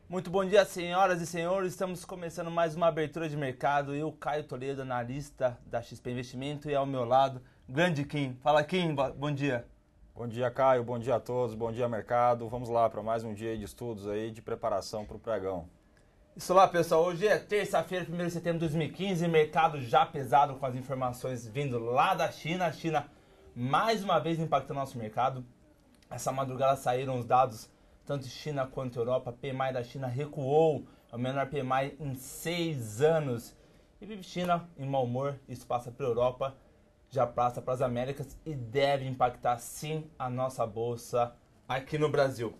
Muito bom dia, senhoras e senhores. Estamos começando mais uma abertura de mercado. Eu, Caio Toledo, analista da XP Investimento, e ao meu lado, grande Kim. Fala, Kim, bom dia. Bom dia, Caio. Bom dia a todos. Bom dia, mercado. Vamos lá para mais um dia de estudos aí, de preparação para o pregão. Isso lá, pessoal. Hoje é terça-feira, 1º de setembro de 2015. Mercado já pesado com as informações vindo lá da China. A China, mais uma vez, impactando nosso mercado. Essa madrugada saíram os dados, tanto China quanto Europa. PMI da China recuou, é o menor PMI em 6 anos. E China em mau humor, isso passa para a Europa, já passa para as Américas e deve impactar sim a nossa bolsa aqui no Brasil.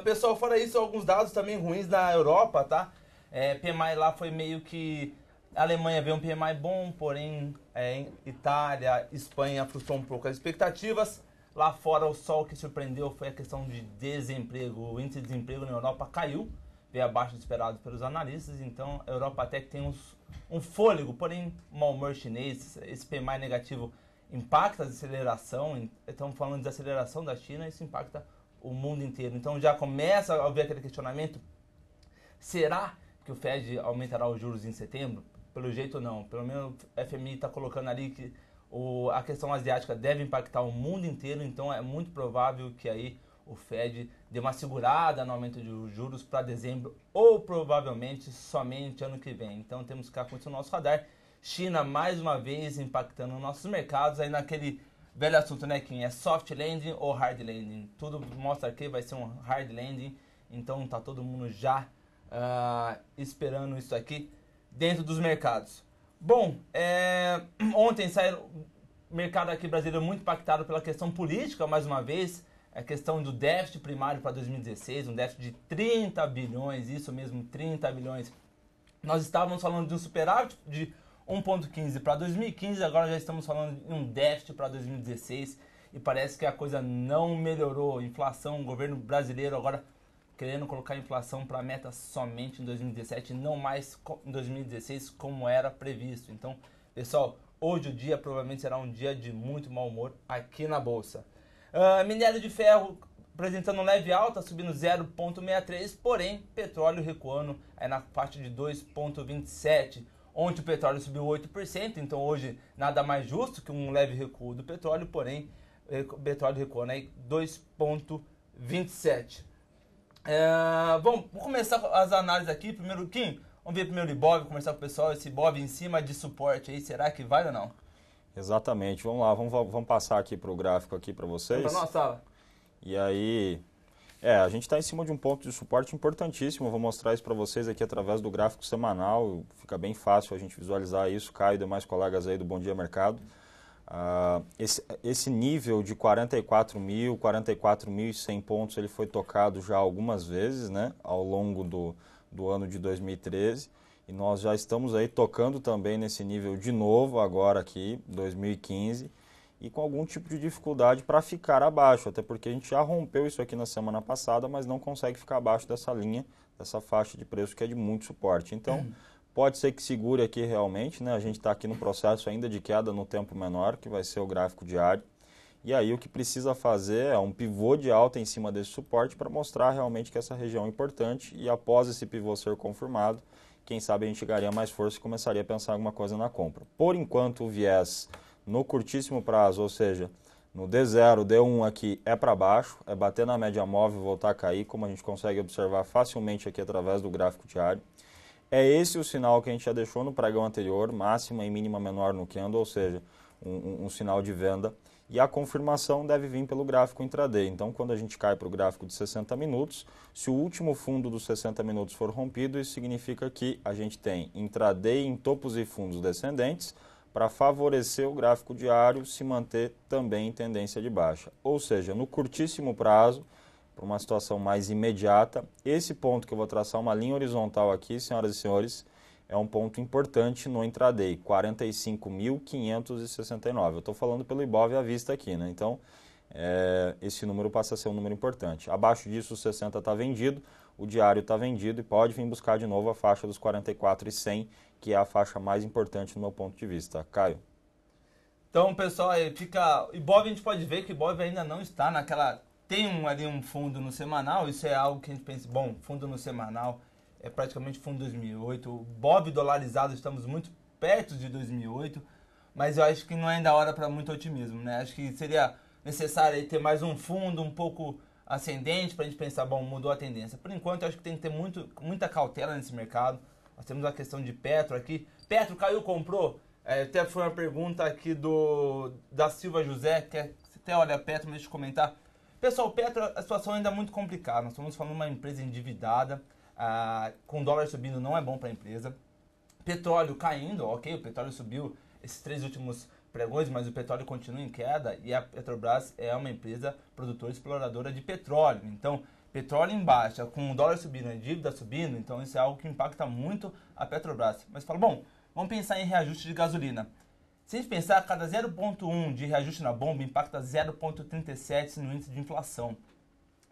Pessoal, fora isso, alguns dados também ruins da Europa, tá? PMI lá foi meio que... A Alemanha veio um PMI bom, porém Itália, Espanha frustrou um pouco as expectativas. Lá fora, o sol que surpreendeu foi a questão de desemprego. O índice de desemprego na Europa caiu, veio abaixo do esperado pelos analistas. Então, a Europa até que tem um fôlego, porém, mau humor chinês. Esse PMI negativo impacta a desaceleração. Estamos falando de desaceleração da China, isso impacta o mundo inteiro. Então, já começa a haver aquele questionamento: será que o Fed aumentará os juros em setembro? Pelo jeito, não. Pelo menos o FMI está colocando ali que a questão asiática deve impactar o mundo inteiro, então é muito provável que aí o Fed dê uma segurada no aumento de juros para dezembro ou provavelmente somente ano que vem. Então temos que ficar com isso no nosso radar. China mais uma vez impactando nossos mercados, aí naquele velho assunto, né, Kim? É soft landing ou hard landing? Tudo mostra que vai ser um hard landing, então tá todo mundo já esperando isso aqui dentro dos mercados. Bom, ontem saiu o mercado aqui brasileiro muito impactado pela questão política, mais uma vez, a questão do déficit primário para 2016, um déficit de 30 bilhões, isso mesmo, 30 bilhões. Nós estávamos falando de um superávit de 1,15 para 2015, agora já estamos falando de um déficit para 2016 e parece que a coisa não melhorou. Inflação, o governo brasileiro agora querendo colocar a inflação para a meta somente em 2017, não mais em 2016 como era previsto. Então, pessoal, hoje o dia provavelmente será um dia de muito mau humor aqui na Bolsa. Minério de ferro apresentando leve alta, subindo 0,63, porém, petróleo recuando aí na faixa de 2,27. Ontem o petróleo subiu 8%, então hoje nada mais justo que um leve recuo do petróleo, porém, o petróleo recuando aí 2,27. Vamos começar as análises aqui. Primeiro, Kim, vamos ver primeiro o Ibov, conversar com o pessoal, esse Ibov em cima de suporte aí, será que vai ou não? Exatamente. Vamos lá, vamos passar aqui para o gráfico aqui para vocês. Vamos para nossa sala. E aí, a gente está em cima de um ponto de suporte importantíssimo. Eu vou mostrar isso para vocês aqui através do gráfico semanal. Fica bem fácil a gente visualizar isso. Caio e demais colegas aí do Bom Dia Mercado. Esse nível de 44.000, 44.100 pontos, ele foi tocado já algumas vezes, né, ao longo do ano de 2013, e nós já estamos aí tocando também nesse nível de novo agora aqui, 2015, e com algum tipo de dificuldade para ficar abaixo, até porque a gente já rompeu isso aqui na semana passada, mas não consegue ficar abaixo dessa linha, dessa faixa de preço que é de muito suporte. Então, pode ser que segure aqui realmente, né? A gente está aqui no processo ainda de queda no tempo menor, que vai ser o gráfico diário. E aí o que precisa fazer é um pivô de alta em cima desse suporte para mostrar realmente que essa região é importante. E após esse pivô ser confirmado, quem sabe a gente ganharia mais força e começaria a pensar alguma coisa na compra. Por enquanto o viés no curtíssimo prazo, ou seja, no D0, D1 aqui é para baixo, é bater na média móvel e voltar a cair, como a gente consegue observar facilmente aqui através do gráfico diário. É esse o sinal que a gente já deixou no pregão anterior, máxima e mínima menor no candle, ou seja, um sinal de venda. E a confirmação deve vir pelo gráfico intraday. Então, quando a gente cai para o gráfico de 60 minutos, se o último fundo dos 60 minutos for rompido, isso significa que a gente tem intraday em topos e fundos descendentes para favorecer o gráfico diário se manter também em tendência de baixa. Ou seja, no curtíssimo prazo, para uma situação mais imediata, esse ponto que eu vou traçar uma linha horizontal aqui, senhoras e senhores, é um ponto importante no intraday, 45.569. Eu estou falando pelo Ibov à vista aqui, né? Então, esse número passa a ser um número importante. Abaixo disso, o 60 está vendido, o diário está vendido e pode vir buscar de novo a faixa dos 44.100, que é a faixa mais importante no meu ponto de vista. Caio? Então, pessoal, Ibov, a gente pode ver que o Ibov ainda não está naquela tem ali um fundo no semanal, isso é algo que a gente pensa, bom, fundo no semanal é praticamente fundo 2008, o BOV dolarizado, estamos muito perto de 2008, mas eu acho que não é ainda hora para muito otimismo, né? Acho que seria necessário aí ter mais um fundo um pouco ascendente para a gente pensar, bom, mudou a tendência. Por enquanto, eu acho que tem que ter muita cautela nesse mercado. Nós temos a questão de Petro aqui. Petro caiu, comprou? Até foi uma pergunta aqui da Silva José, que você até olha Petro, deixa eu comentar. Pessoal, Petro, a situação ainda é muito complicada. Nós estamos falando de uma empresa endividada, com dólar subindo não é bom para a empresa. Petróleo caindo, ok, o petróleo subiu esses 3 últimos pregões, mas o petróleo continua em queda e a Petrobras é uma empresa produtora e exploradora de petróleo. Então, petróleo em baixa, com o dólar subindo, a dívida subindo, então isso é algo que impacta muito a Petrobras. Mas fala, bom, vamos pensar em reajuste de gasolina. Se a gente pensar, cada 0,1 de reajuste na bomba impacta 0,37 no índice de inflação.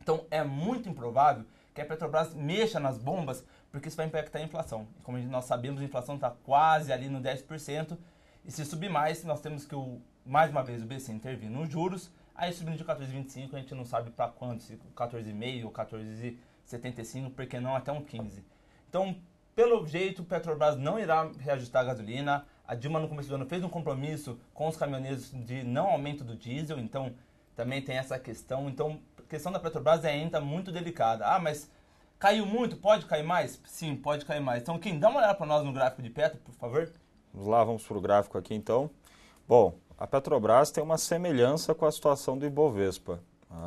Então, é muito improvável que a Petrobras mexa nas bombas, porque isso vai impactar a inflação. E como nós sabemos, a inflação está quase ali no 10%, e se subir mais, nós temos que, mais uma vez, o BC intervir nos juros, aí subindo de 14,25, a gente não sabe para quanto, se 14,5 ou 14,75, porque não até um 15. Então, pelo jeito, o Petrobras não irá reajustar a gasolina. A Dilma, no começo do ano, fez um compromisso com os caminhoneiros de não aumento do diesel, então também tem essa questão. Então, a questão da Petrobras é ainda muito delicada. Ah, mas caiu muito? Pode cair mais? Sim, pode cair mais. Então, Kim, dá uma olhada para nós no gráfico de Petro, por favor. Vamos lá, vamos para o gráfico aqui então. Bom, a Petrobras tem uma semelhança com a situação do Ibovespa.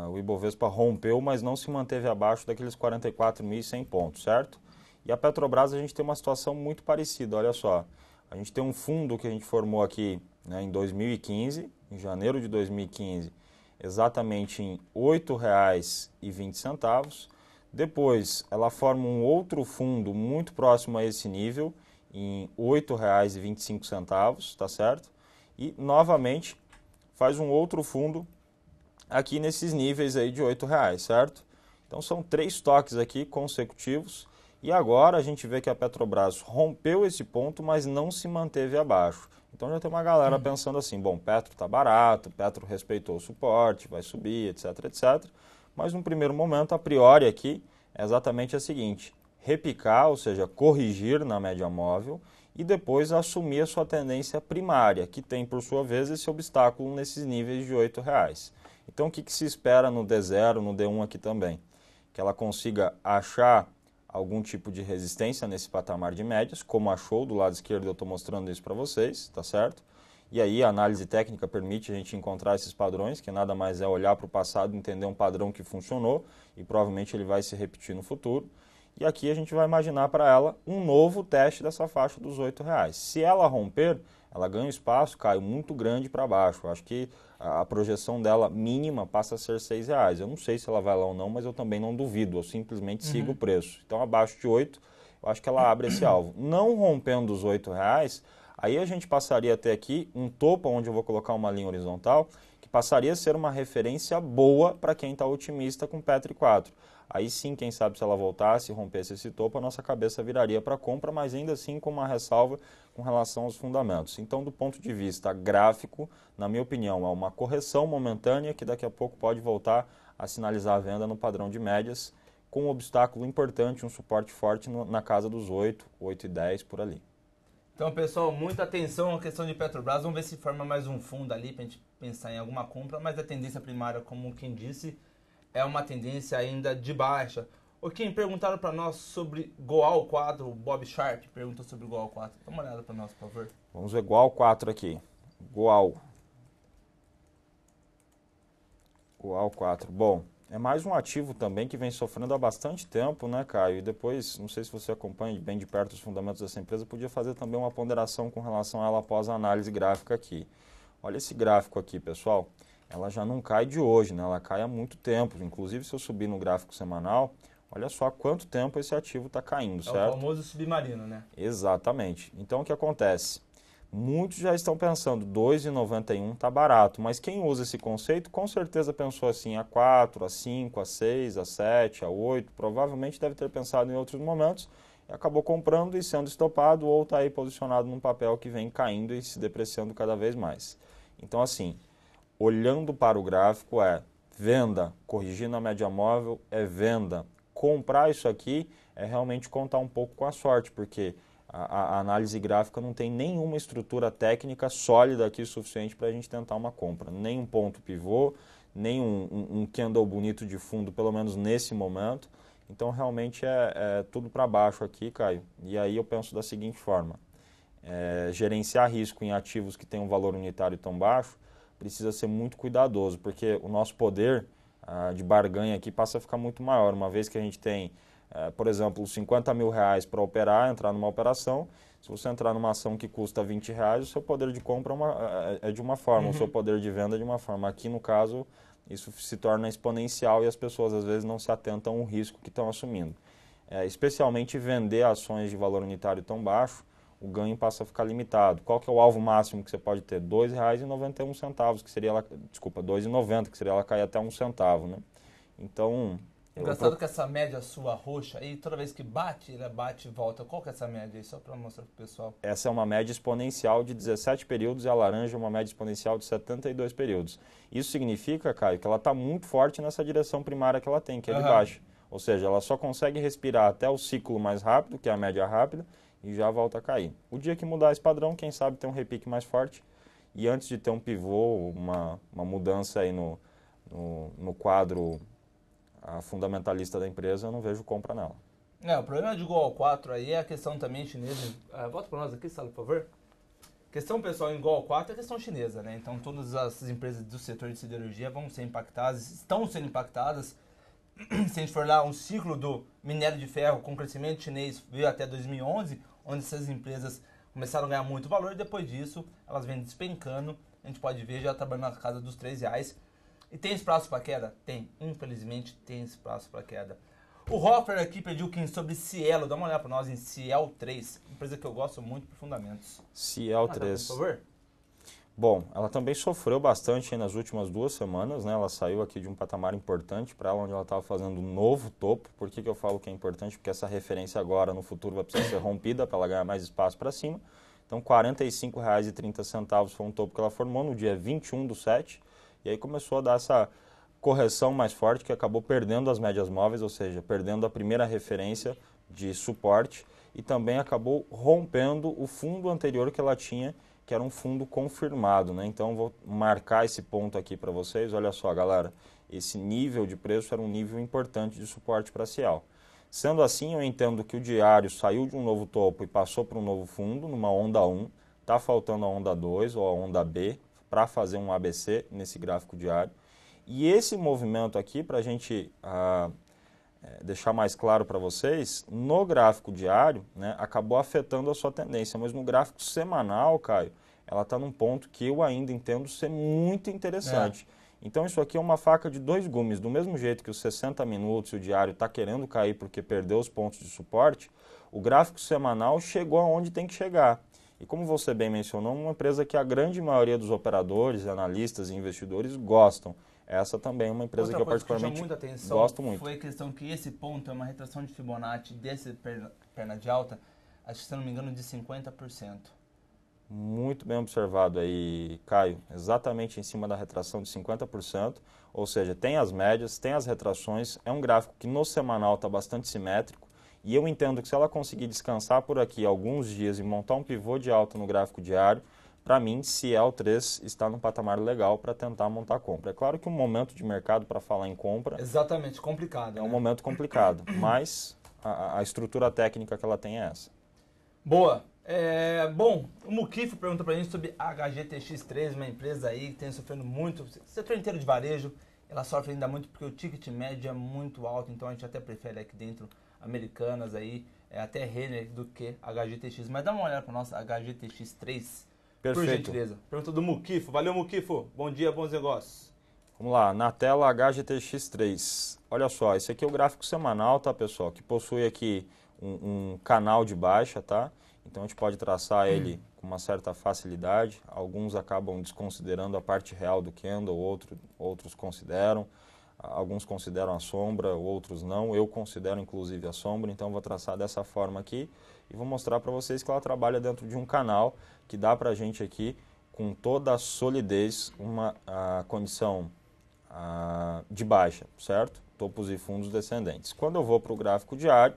O Ibovespa rompeu, mas não se manteve abaixo daqueles 44.100 pontos, certo? E a Petrobras a gente tem uma situação muito parecida, olha só. A gente tem um fundo que a gente formou aqui, né, em 2015, em janeiro de 2015, exatamente em R$ 8,20. Depois ela forma um outro fundo muito próximo a esse nível, em R$ 8,25, tá certo? E novamente faz um outro fundo aqui nesses níveis aí de R$ 8,00, certo? Então são 3 toques aqui consecutivos e agora a gente vê que a Petrobras rompeu esse ponto, mas não se manteve abaixo. Então já tem uma galera pensando assim, bom, Petro está barato, Petro respeitou o suporte, vai subir, etc, etc. Mas num primeiro momento, a priori aqui, é exatamente a seguinte: repicar, ou seja, corrigir na média móvel e depois assumir a sua tendência primária, que tem, por sua vez, esse obstáculo nesses níveis de R$ 8,00. Então, o que se espera no D0, no D1 aqui também? Que ela consiga achar algum tipo de resistência nesse patamar de médias, como achou do lado esquerdo, eu estou mostrando isso para vocês, tá certo? E aí a análise técnica permite a gente encontrar esses padrões, que nada mais é olhar para o passado, entender um padrão que funcionou e provavelmente ele vai se repetir no futuro. E aqui a gente vai imaginar para ela um novo teste dessa faixa dos R$ 8,00. Se ela romper, ela ganha espaço, cai muito grande para baixo. Eu acho que a projeção dela mínima passa a ser R$ 6,00. Eu não sei se ela vai lá ou não, mas eu também não duvido, eu simplesmente sigo o preço. Então abaixo de 8, eu acho que ela abre esse alvo. Não rompendo os R$ 8,00, aí a gente passaria a ter aqui um topo onde eu vou colocar uma linha horizontal, que passaria a ser uma referência boa para quem está otimista com Petro 4. Aí sim, quem sabe se ela voltasse e rompesse esse topo, a nossa cabeça viraria para compra, mas ainda assim com uma ressalva com relação aos fundamentos. Então, do ponto de vista gráfico, na minha opinião, é uma correção momentânea que daqui a pouco pode voltar a sinalizar a venda no padrão de médias, com um obstáculo importante, um suporte forte na casa dos 8, 8,10 por ali. Então, pessoal, muita atenção à questão de Petrobras. Vamos ver se forma mais um fundo ali para a gente pensar em alguma compra, mas a tendência primária, como quem disse, é uma tendência ainda de baixa. O Kim, perguntaram para nós sobre Goal 4, o Bob Sharp perguntou sobre o Goal 4. Dá uma olhada para nós, por favor. Vamos ver Goal 4 aqui. Goal 4. Bom, é mais um ativo também que vem sofrendo há bastante tempo, né, Caio? E depois, não sei se você acompanha bem de perto os fundamentos dessa empresa, podia fazer também uma ponderação com relação a ela após a análise gráfica aqui. Olha esse gráfico aqui, pessoal. Ela já não cai de hoje, né? Ela cai há muito tempo. Inclusive, se eu subir no gráfico semanal, olha só há quanto tempo esse ativo está caindo, certo? É o famoso submarino, né? Exatamente. Então, o que acontece? Muitos já estão pensando, R$ 2,91 está barato, mas quem usa esse conceito com certeza pensou assim, a 4, a 5, a 6, a 7, a 8, provavelmente deve ter pensado em outros momentos e acabou comprando e sendo estopado ou está aí posicionado num papel que vem caindo e se depreciando cada vez mais. Então assim, olhando para o gráfico venda, corrigindo a média móvel é venda. Comprar isso aqui é realmente contar um pouco com a sorte, porque a análise gráfica não tem nenhuma estrutura técnica sólida aqui suficiente para a gente tentar uma compra. Nem um ponto pivô, nem um candle bonito de fundo, pelo menos nesse momento. Então realmente é tudo para baixo aqui, Caio. E aí eu penso da seguinte forma, gerenciar risco em ativos que têm um valor unitário tão baixo precisa ser muito cuidadoso, porque o nosso poder de barganha aqui passa a ficar muito maior, uma vez que a gente tem, por exemplo, R$50 mil para operar, entrar numa operação. Se você entrar numa ação que custa R$20, o seu poder de compra é de uma forma, o seu poder de venda é de uma forma. Aqui, no caso, isso se torna exponencial e as pessoas, às vezes, não se atentam ao risco que estão assumindo. Especialmente vender ações de valor unitário tão baixo, o ganho passa a ficar limitado. Qual que é o alvo máximo que você pode ter? R$2,91, que seria ela, desculpa, R$2,90, que seria ela cair até 1 centavo, né? Então... Engraçado que essa média sua roxa aí, toda vez que bate, ela bate e volta. Qual que é essa média aí? Só para mostrar para o pessoal. Essa é uma média exponencial de 17 períodos e a laranja é uma média exponencial de 72 períodos. Isso significa, Caio, que ela está muito forte nessa direção primária que ela tem, que é de baixa. Ou seja, ela só consegue respirar até o ciclo mais rápido, que é a média rápida, e já volta a cair. O dia que mudar esse padrão, quem sabe tem um repique mais forte. E antes de ter um pivô, uma mudança aí no quadro fundamentalista da empresa, eu não vejo compra nela. O problema de Goal 4 aí é a questão também chinesa. Volta para nós aqui, Sala, por favor. Questão, pessoal, em Goal 4 é a questão chinesa, né? Então, todas as empresas do setor de siderurgia vão ser impactadas, estão sendo impactadas. Se a gente for lá, um ciclo do minério de ferro com crescimento chinês veio até 2011, onde essas empresas começaram a ganhar muito valor, e depois disso elas vêm despencando. A gente pode ver já trabalhando na casa dos R$3. E tem espaço para queda? Tem. Infelizmente, tem espaço para queda. O Hoffer aqui pediu que sobre Cielo, dá uma olhada para nós em Ciel 3, empresa que eu gosto muito por fundamentos. Ciel 3. Por favor. Bom, ela também sofreu bastante nas últimas 2 semanas, né? Ela saiu aqui de um patamar importante para ela, onde ela estava fazendo um novo topo. Por que eu falo que é importante? Porque essa referência agora, no futuro, vai precisar ser rompida para ela ganhar mais espaço para cima. Então, R$45,30 foi um topo que ela formou no dia 21/7. E aí começou a dar essa correção mais forte, que acabou perdendo as médias móveis, ou seja, perdendo a primeira referência de suporte, e também acabou rompendo o fundo anterior que ela tinha, que era um fundo confirmado, né? Então vou marcar esse ponto aqui para vocês. Olha só, galera, esse nível de preço era um nível importante de suporte para a Ciel. Sendo assim, eu entendo que o diário saiu de um novo topo e passou para um novo fundo, numa onda 1, está faltando a onda 2 ou a onda B, para fazer um ABC nesse gráfico diário. E esse movimento aqui, para a gente deixar mais claro para vocês, no gráfico diário, né, acabou afetando a sua tendência, mas no gráfico semanal, Caio, ela está num ponto que eu ainda entendo ser muito interessante. Então isso aqui é uma faca de 2 gumes, do mesmo jeito que os 60 minutos e o diário está querendo cair porque perdeu os pontos de suporte, o gráfico semanal chegou aonde tem que chegar. E como você bem mencionou, uma empresa que a grande maioria dos operadores, analistas e investidores gostam. Essa também é uma empresa que eu particularmente gosto muito. Foi a questão que esse ponto é uma retração de Fibonacci desse perna de alta, acho que se não me engano de 50%. Muito bem observado aí, Caio. Exatamente em cima da retração de 50%. Ou seja, tem as médias, tem as retrações. É um gráfico que no semanal está bastante simétrico. E eu entendo que se ela conseguir descansar por aqui alguns dias e montar um pivô de alta no gráfico diário, para mim, Ciel 3 está num patamar legal para tentar montar compra. É claro que um momento de mercado para falar em compra... Exatamente, complicado. É um momento complicado, mas a estrutura técnica que ela tem é essa. Boa. Bom, o Mukif pergunta para a gente sobre a HGTX3, uma empresa aí que tem sofrendo muito, o setor inteiro de varejo, ela sofre ainda muito porque o ticket médio é muito alto, então a gente até prefere aqui dentro Americanas aí, até Renner do que HGTX. Mas dá uma olhada para nossa HGTX3, por gentileza. Pergunta do Mukifo. Valeu, Mukifo. Bom dia, bons negócios. Vamos lá, na tela HGTX3. Olha só, esse aqui é o gráfico semanal, tá, pessoal? Que possui aqui um canal de baixa, tá? Então a gente pode traçar ele com uma certa facilidade. Alguns acabam desconsiderando a parte real do candle, outros consideram. Alguns consideram a sombra, outros não. Eu considero inclusive a sombra, então vou traçar dessa forma aqui e vou mostrar para vocês que ela trabalha dentro de um canal que dá para a gente aqui, com toda a solidez, uma condição de baixa, certo? Topos e fundos descendentes. Quando eu vou para o gráfico diário,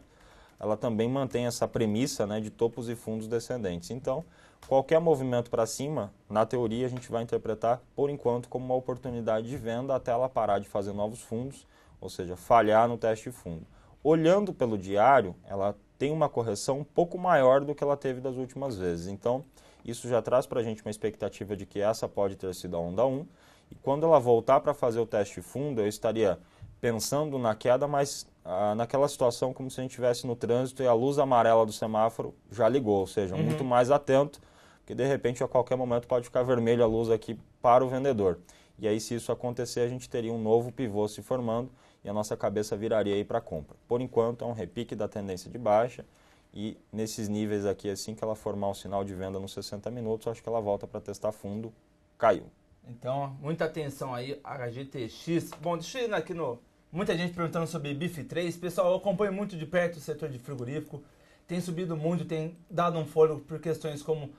ela também mantém essa premissa, né, de topos e fundos descendentes. Então, qualquer movimento para cima, na teoria, a gente vai interpretar, por enquanto, como uma oportunidade de venda até ela parar de fazer novos fundos, ou seja, falhar no teste de fundo. Olhando pelo diário, ela tem uma correção um pouco maior do que ela teve das últimas vezes. Então, isso já traz para a gente uma expectativa de que essa pode ter sido a onda 1. E quando ela voltar para fazer o teste de fundo, eu estaria pensando na queda, mas naquela situação como se a gente estivesse no trânsito e a luz amarela do semáforo já ligou, ou seja, muito mais atento, porque de repente a qualquer momento pode ficar vermelha a luz aqui para o vendedor. E aí, se isso acontecer, a gente teria um novo pivô se formando e a nossa cabeça viraria aí para a compra. Por enquanto, é um repique da tendência de baixa e nesses níveis aqui, assim que ela formar um sinal de venda nos 60 minutos, acho que ela volta para testar fundo, caiu. Então, muita atenção aí, HGTX. Bom, deixa eu ir aqui no... Muita gente perguntando sobre BIF3. Pessoal, eu acompanho muito de perto o setor de frigorífico. Tem subido muito, tem dado um fôlego por questões como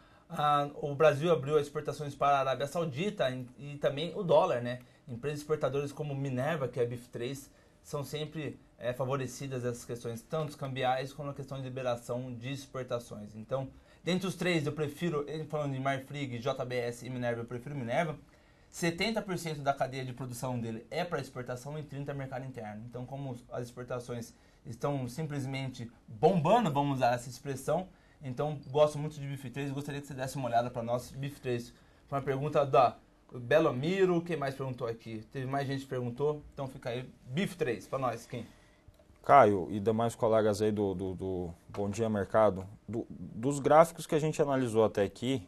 o Brasil abriu as exportações para a Arábia Saudita e também o dólar, né? Empresas exportadoras como Minerva, que é a BIF3, são sempre favorecidas essas questões, tanto cambiais como a questão de liberação de exportações. Então, dentre os três, eu prefiro, falando de Marfrig, JBS e Minerva, eu prefiro Minerva. 70% da cadeia de produção dele é para exportação e 30% é mercado interno. Então, como as exportações estão simplesmente bombando, vamos usar essa expressão, então gosto muito de BIF3 e gostaria que você desse uma olhada para nós. BIF3 foi uma pergunta da Belomiro, quem mais perguntou aqui? Teve mais gente que perguntou, então fica aí. BIF3 para nós, quem? Caio e demais colegas aí do Bom Dia Mercado, dos gráficos que a gente analisou até aqui,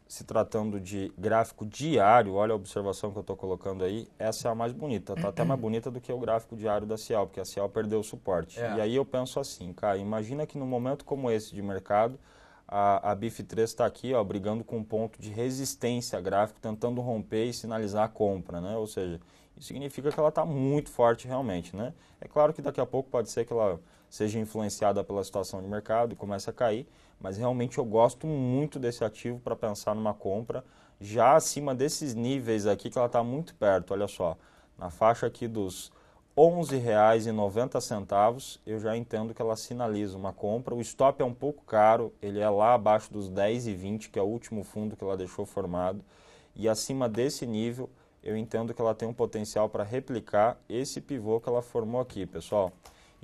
se tratando de gráfico diário, olha a observação que eu estou colocando aí, essa é a mais bonita, está até mais bonita do que o gráfico diário da Cial, porque a Cial perdeu o suporte. E aí eu penso assim, cara, imagina que num momento como esse de mercado, a BIF3 está aqui, ó, brigando com um ponto de resistência gráfico, tentando romper e sinalizar a compra, né? Ou seja, isso significa que ela está muito forte realmente, né? É claro que daqui a pouco pode ser que ela seja influenciada pela situação de mercado e comece a cair, mas realmente eu gosto muito desse ativo para pensar numa compra já acima desses níveis aqui que ela está muito perto, olha só, na faixa aqui dos R$ 11,90 eu já entendo que ela sinaliza uma compra, o stop é um pouco caro, ele é lá abaixo dos 10,20 que é o último fundo que ela deixou formado e acima desse nível eu entendo que ela tem um potencial para replicar esse pivô que ela formou aqui, pessoal.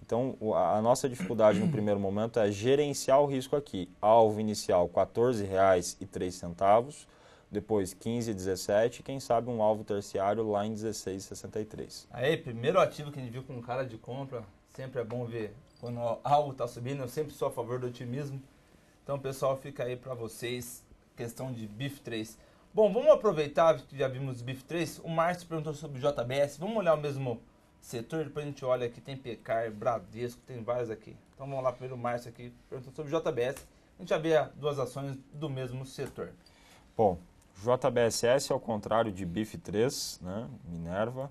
Então, a nossa dificuldade no primeiro momento é gerenciar o risco aqui. Alvo inicial, R$ 14,03, depois 15,17 e quem sabe um alvo terciário lá em 16,63. Aí, primeiro ativo que a gente viu com cara de compra, sempre é bom ver quando algo está subindo, eu sempre sou a favor do otimismo. Então, pessoal, fica aí para vocês, questão de BIF3. Bom, vamos aproveitar que já vimos BIF3, o Márcio perguntou sobre JBS, vamos olhar o mesmo setor, depois a gente olha aqui, tem Pecar, Bradesco, tem vários aqui. Então vamos lá, primeiro o Márcio aqui, perguntando sobre JBS. A gente já vê duas ações do mesmo setor. Bom, JBSS ao contrário de BIF3, né, Minerva.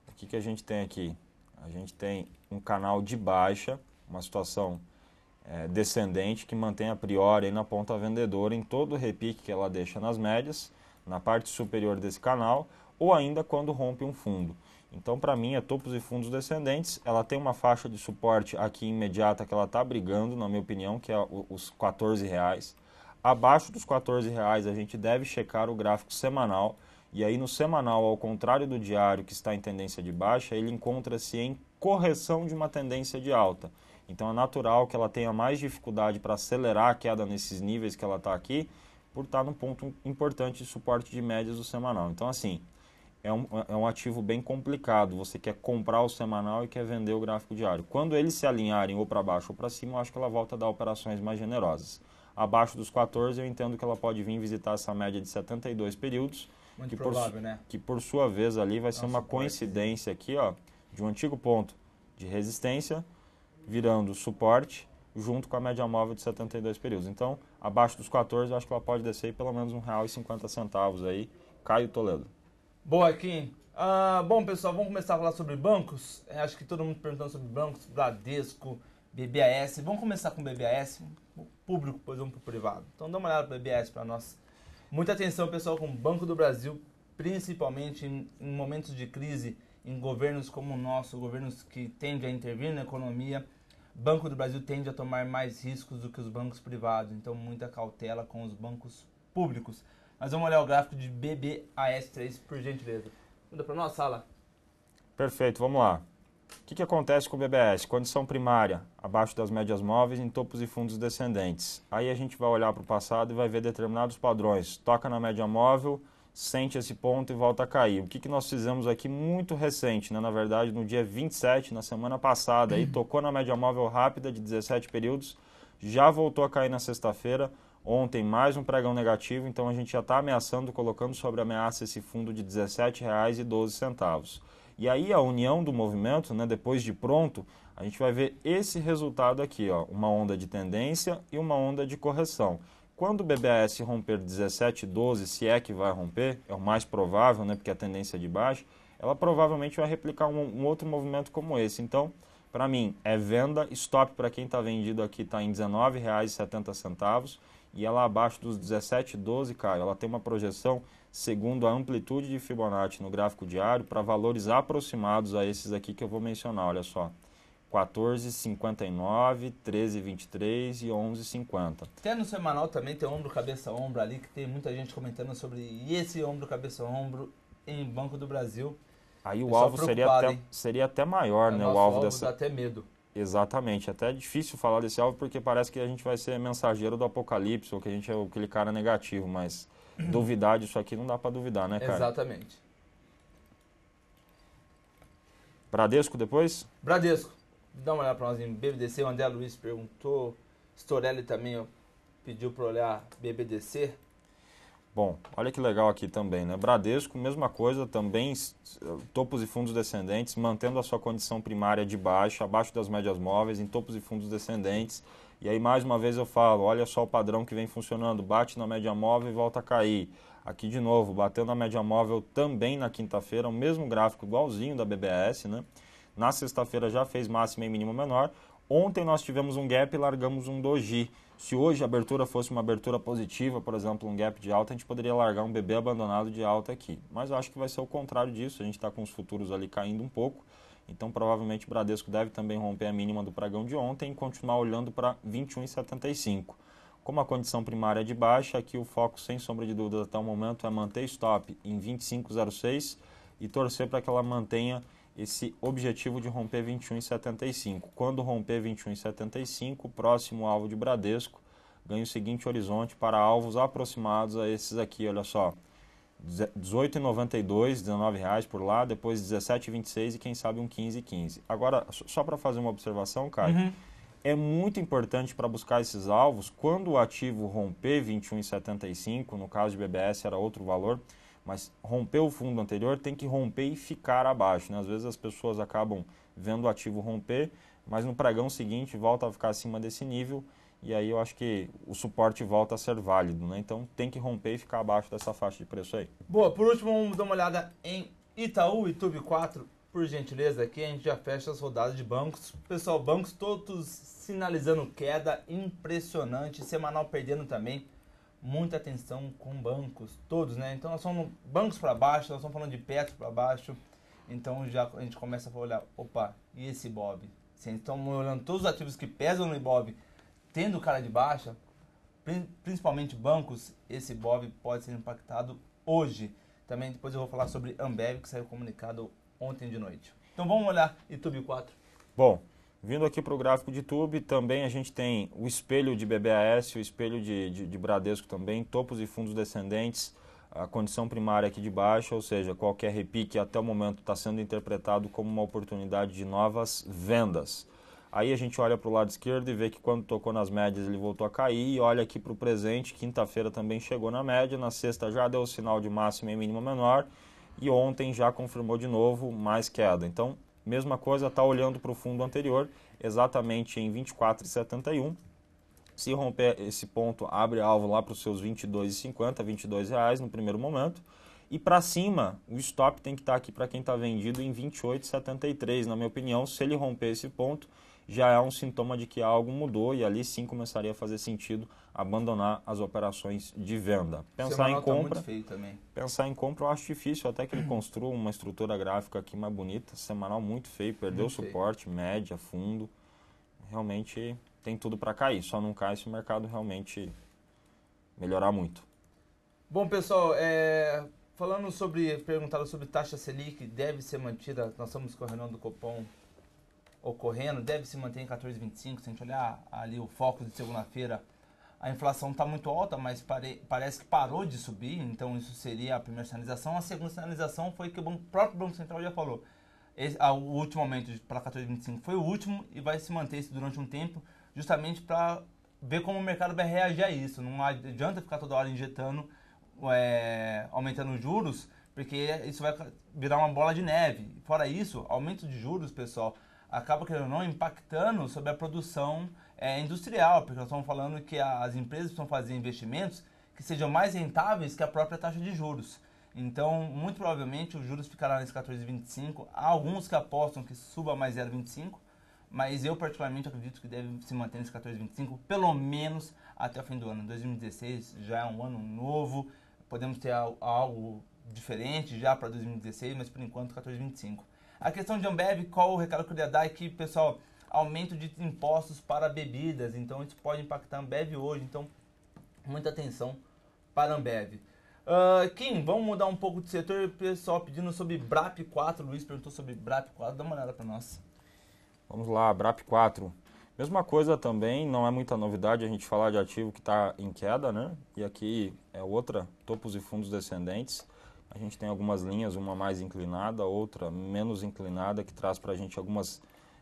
O que a gente tem aqui? A gente tem um canal de baixa, uma situação descendente que mantém a priori aí na ponta vendedora em todo o repique que ela deixa nas médias, na parte superior desse canal, ou ainda quando rompe um fundo. Então, para mim, é topos e fundos descendentes. Ela tem uma faixa de suporte aqui imediata que ela está brigando, na minha opinião, que é os R$ 14,00. Abaixo dos R$ 14,00, a gente deve checar o gráfico semanal. E aí, no semanal, ao contrário do diário, que está em tendência de baixa, ele encontra-se em correção de uma tendência de alta. Então, é natural que ela tenha mais dificuldade para acelerar a queda nesses níveis que ela está aqui, por estar num ponto importante de suporte de médias do semanal. Então, assim, é um ativo bem complicado. Você quer comprar o semanal e quer vender o gráfico diário. Quando eles se alinharem ou para baixo ou para cima, eu acho que ela volta a dar operações mais generosas. Abaixo dos 14, eu entendo que ela pode vir visitar essa média de 72 períodos. Muito provável, né? Que por sua vez ali vai ser uma coincidência aqui, ó, de um antigo ponto de resistência virando suporte junto com a média móvel de 72 períodos. Então, abaixo dos 14, eu acho que ela pode descer pelo menos R$ 1,50 aí. Caio Toledo. Boa, Kim. Bom, pessoal, vamos começar a falar sobre bancos. Acho que todo mundo perguntando sobre bancos, Bradesco, BBAS. Vamos começar com BBAS, o público, depois vamos para o privado. Então, dá uma olhada para o BBAS para nós. Muita atenção, pessoal, com o Banco do Brasil, principalmente em momentos de crise em governos como o nosso, governos que tendem a intervir na economia, Banco do Brasil tende a tomar mais riscos do que os bancos privados, então muita cautela com os bancos públicos. Mas vamos olhar o gráfico de BBAS3, por gentileza. Muda para nossa sala. Perfeito, vamos lá. O que acontece com o BBS? Condição primária, abaixo das médias móveis, em topos e fundos descendentes. Aí a gente vai olhar para o passado e vai ver determinados padrões. Toca na média móvel, sente esse ponto e volta a cair. O que nós fizemos aqui muito recente, né? Na verdade, no dia 27, na semana passada, aí tocou na média móvel rápida de 17 períodos, já voltou a cair na sexta-feira. Ontem, mais um pregão negativo, então a gente já está ameaçando, colocando sobre ameaça esse fundo de R$ 17,12. E aí a união do movimento, né, depois de pronto, a gente vai ver esse resultado aqui, ó, uma onda de tendência e uma onda de correção. Quando o BBAS romper 17,12, se é que vai romper, é o mais provável, né, porque a tendência é de baixo, ela provavelmente vai replicar um outro movimento como esse. Então, para mim, é venda, stop para quem está vendido aqui está em R$ 19,70 e ela abaixo dos 17,12 cai. Ela tem uma projeção segundo a amplitude de Fibonacci no gráfico diário para valores aproximados a esses aqui que eu vou mencionar, olha só. 14,59, 13,23 e 11,50. Até no semanal também tem ombro, cabeça, ombro ali, que tem muita gente comentando sobre esse ombro, cabeça, ombro em Banco do Brasil. Aí o alvo seria até maior, né? O alvo dessa... dá até medo. Exatamente. Até é difícil falar desse alvo porque parece que a gente vai ser mensageiro do apocalipse ou que a gente é aquele cara negativo, mas duvidar disso aqui não dá para duvidar, né, cara? Exatamente. Bradesco depois? Bradesco. Dá uma olhada para nós em BBDC. O André Luiz perguntou. Storelli também ó, pediu para olhar BBDC. Bom, olha que legal aqui também, né? Bradesco, mesma coisa, também topos e fundos descendentes, mantendo a sua condição primária de baixa, abaixo das médias móveis, em topos e fundos descendentes. E aí, mais uma vez eu falo, olha só o padrão que vem funcionando, bate na média móvel e volta a cair. Aqui de novo, bateu na média móvel também na quinta-feira, o mesmo gráfico igualzinho da BBAS, né? Na sexta-feira já fez máxima e mínima menor. Ontem nós tivemos um gap e largamos um doji. Se hoje a abertura fosse uma abertura positiva, por exemplo, um gap de alta, a gente poderia largar um BB abandonado de alta aqui. Mas eu acho que vai ser o contrário disso, a gente está com os futuros ali caindo um pouco. Então provavelmente o Bradesco deve também romper a mínima do pregão de ontem e continuar olhando para 21,75. Como a condição primária é de baixa, aqui o foco, sem sombra de dúvida até o momento, é manter stop em 25,06 e torcer para que ela mantenha esse objetivo de romper 21,75. Quando romper 21,75, o próximo alvo de Bradesco ganha o seguinte horizonte para alvos aproximados a esses aqui, olha só. R$18,92, R$19 por lá, depois R$17,26 e quem sabe um 15,15. Agora, só para fazer uma observação, Caio, é muito importante para buscar esses alvos, quando o ativo romper 21,75, no caso de BBS era outro valor, mas romper o fundo anterior tem que romper e ficar abaixo, né? Às vezes as pessoas acabam vendo o ativo romper, mas no pregão seguinte volta a ficar acima desse nível e aí eu acho que o suporte volta a ser válido, né? Então tem que romper e ficar abaixo dessa faixa de preço aí. Boa, por último vamos dar uma olhada em Itaú e TUB4, por gentileza, aqui a gente já fecha as rodadas de bancos. Pessoal, bancos todos sinalizando queda impressionante, semanal perdendo também. Muita atenção com bancos, todos, né? Então nós somos bancos para baixo, nós estamos falando de Petro para baixo. Então já a gente começa a olhar, opa, e esse Ibob? Se estamos olhando todos os ativos que pesam no Ibob, tendo cara de baixa, principalmente bancos, esse Ibob pode ser impactado hoje. Também depois eu vou falar sobre Ambev, que saiu comunicado ontem de noite. Então vamos olhar YouTube 4. Bom, vindo aqui para o gráfico de YouTube, também a gente tem o espelho de BBAS, o espelho de Bradesco também, topos e fundos descendentes, a condição primária aqui de baixa, ou seja, qualquer repique até o momento está sendo interpretado como uma oportunidade de novas vendas. Aí a gente olha para o lado esquerdo e vê que quando tocou nas médias ele voltou a cair, e olha aqui para o presente, quinta-feira também chegou na média, na sexta já deu o sinal de máxima e mínima menor, e ontem já confirmou de novo mais queda. Então, mesma coisa, está olhando para o fundo anterior, exatamente em 24,71. Se romper esse ponto, abre alvo lá para os seus 22,50, R$22 no primeiro momento. E para cima, o stop tem que estar aqui para quem está vendido em 28,73, na minha opinião. Se ele romper esse ponto, já é um sintoma de que algo mudou e ali sim começaria a fazer sentido abandonar as operações de venda. Pensar em compra, tá muito feio também. Pensar em compra eu acho difícil, até que ele construa uma estrutura gráfica aqui mais bonita, semanal muito feio, perdeu Muito suporte, média, fundo, realmente tem tudo para cair, só não cai se o mercado realmente melhorar muito. Bom, pessoal, perguntaram sobre taxa Selic, deve ser mantida, nós estamos com a reunião do Copom ocorrendo, deve se manter em 14,25, se a gente olhar ali o foco de segunda-feira, a inflação está muito alta, mas parece que parou de subir, então isso seria a primeira sinalização. A segunda sinalização foi que o próprio Banco Central já falou, o último aumento para 14,25 foi o último e vai se manter isso durante um tempo, justamente para ver como o mercado vai reagir a isso. Não adianta ficar toda hora injetando, aumentando os juros, porque isso vai virar uma bola de neve. Fora isso, aumento de juros, pessoal, acaba, querendo ou não, impactando sobre a produção industrial, porque nós estamos falando que as empresas precisam fazer investimentos que sejam mais rentáveis que a própria taxa de juros. Então, muito provavelmente, os juros ficarão nesse 14,25. Há alguns que apostam que suba mais 0,25, mas eu particularmente acredito que deve se manter nesse 14,25, pelo menos até o fim do ano. 2016 já é um ano novo, podemos ter algo diferente já para 2016, mas por enquanto 14,25. A questão de Ambev, qual o recado que eu queria dar é que, pessoal, aumento de impostos para bebidas, então isso pode impactar a Ambev hoje, então muita atenção para a Ambev. Kim, vamos mudar um pouco de setor, o pessoal pedindo sobre BRAP 4, o Luiz perguntou sobre BRAP 4, dá uma olhada para nós. Vamos lá, BRAP 4. Mesma coisa também, não é muita novidade a gente falar de ativo que está em queda, né? E aqui é outra, topos e fundos descendentes. A gente tem algumas linhas, uma mais inclinada, outra menos inclinada, que traz para a gente algumas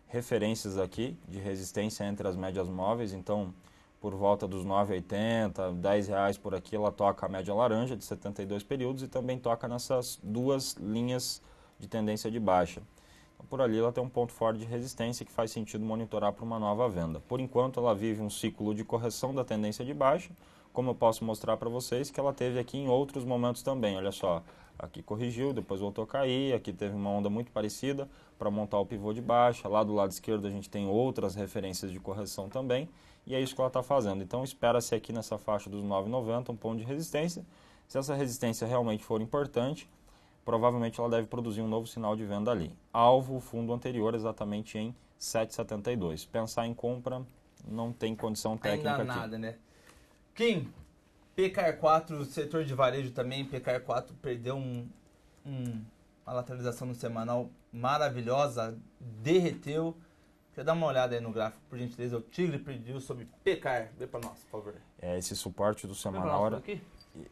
referências aqui de resistência entre as médias móveis. Então, por volta dos 9,80, R$10 por aqui, ela toca a média laranja de 72 períodos e também toca nessas duas linhas de tendência de baixa. Então, por ali ela tem um ponto forte de resistência que faz sentido monitorar para uma nova venda. Por enquanto, ela vive um ciclo de correção da tendência de baixa, como eu posso mostrar para vocês que ela teve aqui em outros momentos também. Olha só, aqui corrigiu, depois voltou a cair, aqui teve uma onda muito parecida para montar o pivô de baixa. Lá do lado esquerdo a gente tem outras referências de correção também, e é isso que ela está fazendo. Então espera-se aqui nessa faixa dos 9,90 um ponto de resistência. Se essa resistência realmente for importante, provavelmente ela deve produzir um novo sinal de venda ali. Alvo, o fundo anterior, exatamente em 7,72. Pensar em compra não tem condição técnica ainda aqui. Nada, né? Kim, PKR4, setor de varejo também, PKR4 perdeu uma lateralização no semanal maravilhosa, derreteu. Quer dar uma olhada aí no gráfico, por gentileza? O Tigre pediu sobre PKR. Vê para nós, por favor. Esse suporte do semanal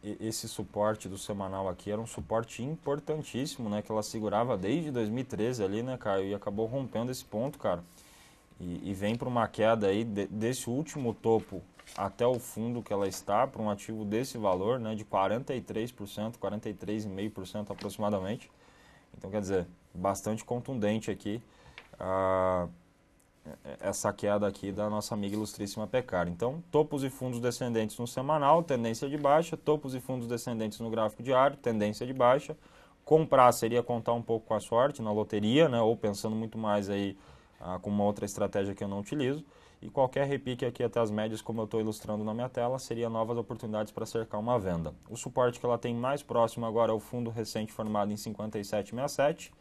esse suporte do semanal aqui era um suporte importantíssimo, né? Que ela segurava desde 2013 ali, né, Caio? E acabou rompendo esse ponto, cara. E vem para uma queda aí desse último topo até o fundo que ela está, para um ativo desse valor, né, de 43%, 43,5% aproximadamente. Então, quer dizer, bastante contundente aqui essa queda aqui da nossa amiga ilustríssima Peccar. Então, topos e fundos descendentes no semanal, tendência de baixa, topos e fundos descendentes no gráfico diário, tendência de baixa. Comprar seria contar um pouco com a sorte na loteria, né, ou pensando muito mais aí com uma outra estratégia que eu não utilizo. E qualquer repique aqui até as médias, como eu estou ilustrando na minha tela, seria novas oportunidades para cercar uma venda. O suporte que ela tem mais próximo agora é o fundo recente formado em 57,67.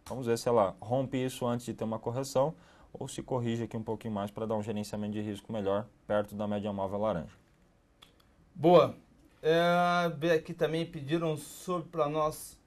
Vamos ver se ela rompe isso antes de ter uma correção ou se corrige aqui um pouquinho mais para dar um gerenciamento de risco melhor perto da média móvel laranja. Boa. Ver aqui também pediram sobre para nós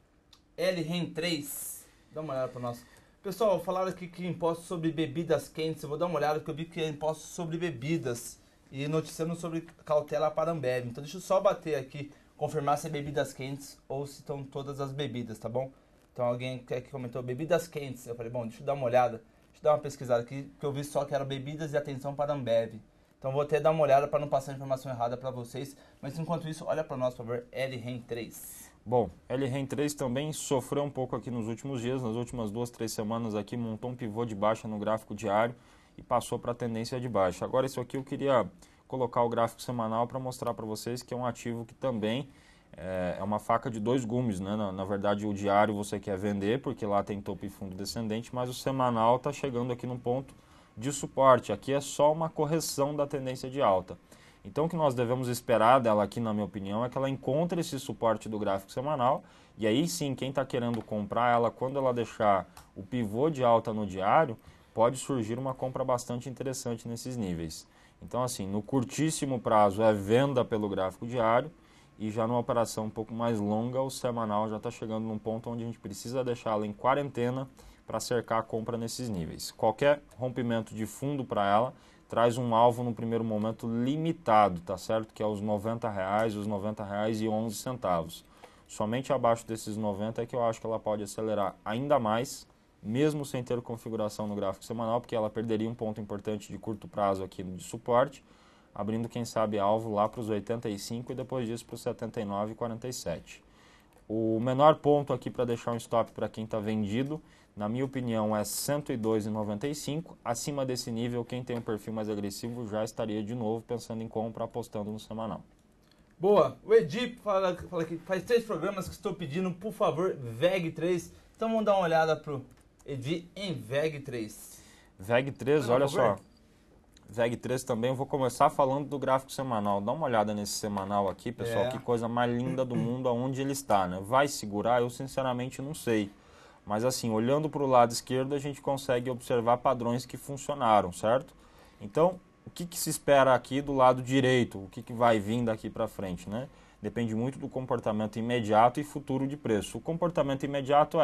LREN 3. Dá uma olhada para nós. Pessoal, falaram aqui que imposto sobre bebidas quentes. Eu vou dar uma olhada que eu vi que é imposto sobre bebidas e noticiando sobre cautela para Ambev. Então deixa eu só bater aqui, confirmar se é bebidas quentes ou se estão todas as bebidas, tá bom? Então alguém que comentou bebidas quentes. Eu falei, bom, deixa eu dar uma olhada, deixa eu dar uma pesquisada aqui, que eu vi só que era bebidas e atenção para Ambev. Então vou até dar uma olhada para não passar informação errada para vocês. Mas enquanto isso, olha para nós, por favor, LREN 3. Bom, LREN 3 também sofreu um pouco aqui nos últimos dias, nas últimas 2, 3 semanas aqui, montou um pivô de baixa no gráfico diário e passou para a tendência de baixa. Agora isso aqui eu queria colocar o gráfico semanal para mostrar para vocês que é um ativo que também é uma faca de dois gumes, né? Na verdade o diário você quer vender porque lá tem topo e fundo descendente, mas o semanal está chegando aqui num ponto de suporte. Aqui é só uma correção da tendência de alta. Então, o que nós devemos esperar dela aqui, na minha opinião, é que ela encontre esse suporte do gráfico semanal. E aí sim, quem está querendo comprar ela, quando ela deixar o pivô de alta no diário, pode surgir uma compra bastante interessante nesses níveis. Então, assim, no curtíssimo prazo é venda pelo gráfico diário, e já numa operação um pouco mais longa, o semanal já está chegando num ponto onde a gente precisa deixá-la em quarentena para cercar a compra nesses níveis. Qualquer rompimento de fundo para ela traz um alvo no primeiro momento limitado, tá certo? Que é os R$90, os R$90,11. Somente abaixo desses 90 é que eu acho que ela pode acelerar ainda mais, mesmo sem ter configuração no gráfico semanal, porque ela perderia um ponto importante de curto prazo aqui de suporte, abrindo, quem sabe, alvo lá para os 85 e depois disso para os 79,47. O menor ponto aqui para deixar um stop para quem está vendido, na minha opinião, é 102,95. Acima desse nível, quem tem um perfil mais agressivo já estaria de novo pensando em compra, apostando no semanal. Boa. O Edi fala que faz 3 programas que estou pedindo, por favor, VEG3. Então vamos dar uma olhada pro Edi em VEG3. VEG3, olha só. VEG3 também, eu vou começar falando do gráfico semanal. Dá uma olhada nesse semanal aqui, pessoal, que coisa mais linda do mundo, aonde ele está, né? Vai segurar? Eu sinceramente não sei. Mas assim, olhando para o lado esquerdo, a gente consegue observar padrões que funcionaram, certo? Então, o que se espera aqui do lado direito? O que vai vir daqui para frente, né? Depende muito do comportamento imediato e futuro de preço. O comportamento imediato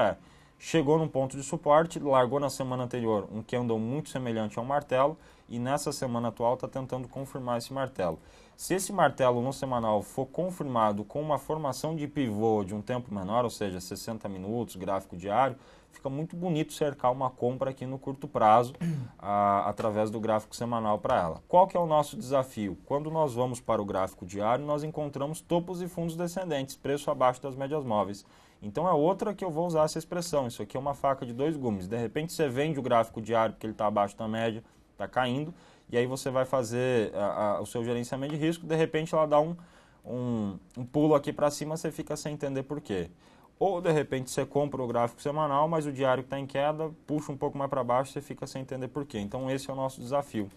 chegou num ponto de suporte, largou na semana anterior um candle muito semelhante a um martelo e nessa semana atual está tentando confirmar esse martelo. Se esse martelo no semanal for confirmado com uma formação de pivô de um tempo menor, ou seja, 60 minutos, gráfico diário, fica muito bonito cercar uma compra aqui no curto prazo através do gráfico semanal para ela. Qual que é o nosso desafio? Quando nós vamos para o gráfico diário, nós encontramos topos e fundos descendentes, preço abaixo das médias móveis. Então é outra que eu vou usar essa expressão. Isso aqui é uma faca de 2 gumes. De repente você vende o gráfico diário porque ele está abaixo da média, está caindo, e aí você vai fazer o seu gerenciamento de risco, de repente ela dá um pulo aqui para cima, você fica sem entender por quê. Ou de repente você compra o gráfico semanal, mas o diário está em queda, puxa um pouco mais para baixo, você fica sem entender por quê. Então esse é o nosso desafio.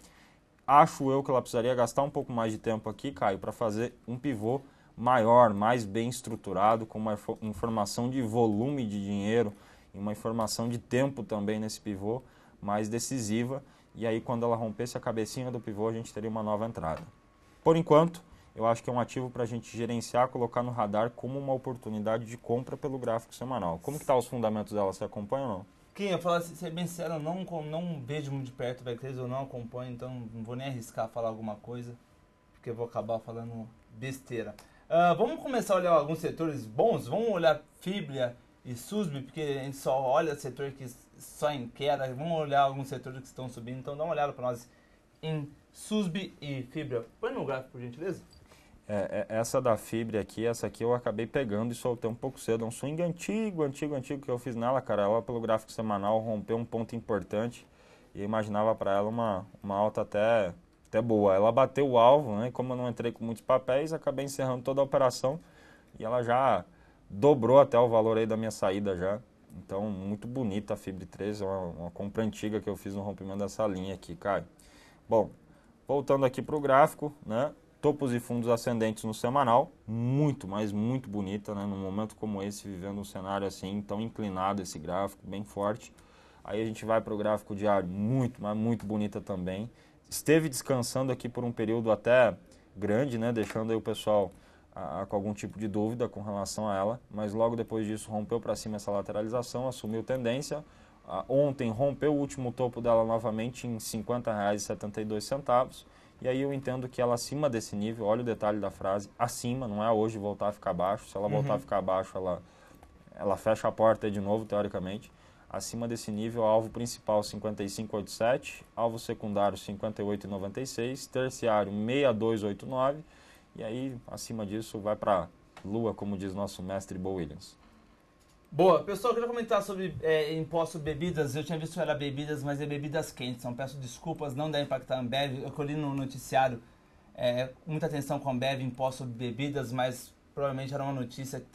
Acho eu que ela precisaria gastar um pouco mais de tempo aqui, Caio, para fazer um pivô maior, mais bem estruturado, com uma informação de volume de dinheiro e uma informação de tempo também nesse pivô mais decisiva. E aí quando ela rompesse a cabecinha do pivô, a gente teria uma nova entrada. Por enquanto, eu acho que é um ativo para a gente gerenciar, colocar no radar como uma oportunidade de compra pelo gráfico semanal. Como que estão os fundamentos dela? Você acompanha ou não? Quem eu falar, ser bem sincero, eu não vejo muito de perto o VEG3, eu não acompanho, então não vou nem arriscar falar alguma coisa, porque eu vou acabar falando besteira. Vamos começar a olhar alguns setores bons, vamos olhar Fibria e SUSB, porque a gente só olha setor que só em queda, vamos olhar alguns setores que estão subindo, então dá uma olhada para nós em SUSB e Fibria. Põe no gráfico, por gentileza. Essa da Fibria aqui, essa aqui eu acabei pegando e soltei um pouco cedo. É um swing antigo que eu fiz nela, cara. Ela pelo gráfico semanal rompeu um ponto importante e eu imaginava para ela uma alta até boa. Ela bateu o alvo, né? Como eu não entrei com muitos papéis, acabei encerrando toda a operação e ela já dobrou até o valor aí da minha saída já. Então, muito bonita a Fibria 3, é uma compra antiga que eu fiz no rompimento dessa linha aqui, cara. Bom, voltando aqui para o gráfico, né? Topos e fundos ascendentes no semanal, muito, mas muito bonita, né? Num momento como esse, vivendo um cenário assim, tão inclinado esse gráfico, bem forte. Aí a gente vai para o gráfico diário, muito, mas muito bonita também. Esteve descansando aqui por um período até grande, né? Deixando aí o pessoal com algum tipo de dúvida com relação a ela, mas logo depois disso rompeu para cima essa lateralização, assumiu tendência. Ontem rompeu o último topo dela novamente em R$ 50,72. E aí eu entendo que ela acima desse nível, olha o detalhe da frase, acima, não é hoje voltar a ficar abaixo. Se ela voltar a ficar abaixo, ela fecha a porta de novo, teoricamente. Acima desse nível, alvo principal 55,87, alvo secundário 58,96, terciário 62,89. E aí, acima disso, vai para lua, como diz nosso mestre Bo Williams. Boa, pessoal, eu queria comentar sobre imposto bebidas. Eu tinha visto que era bebidas, mas é bebidas quentes. Então peço desculpas, não deve impactar a Ambev. Eu colhi no noticiário muita atenção com a Ambev, imposto sobre bebidas, mas provavelmente era uma notícia que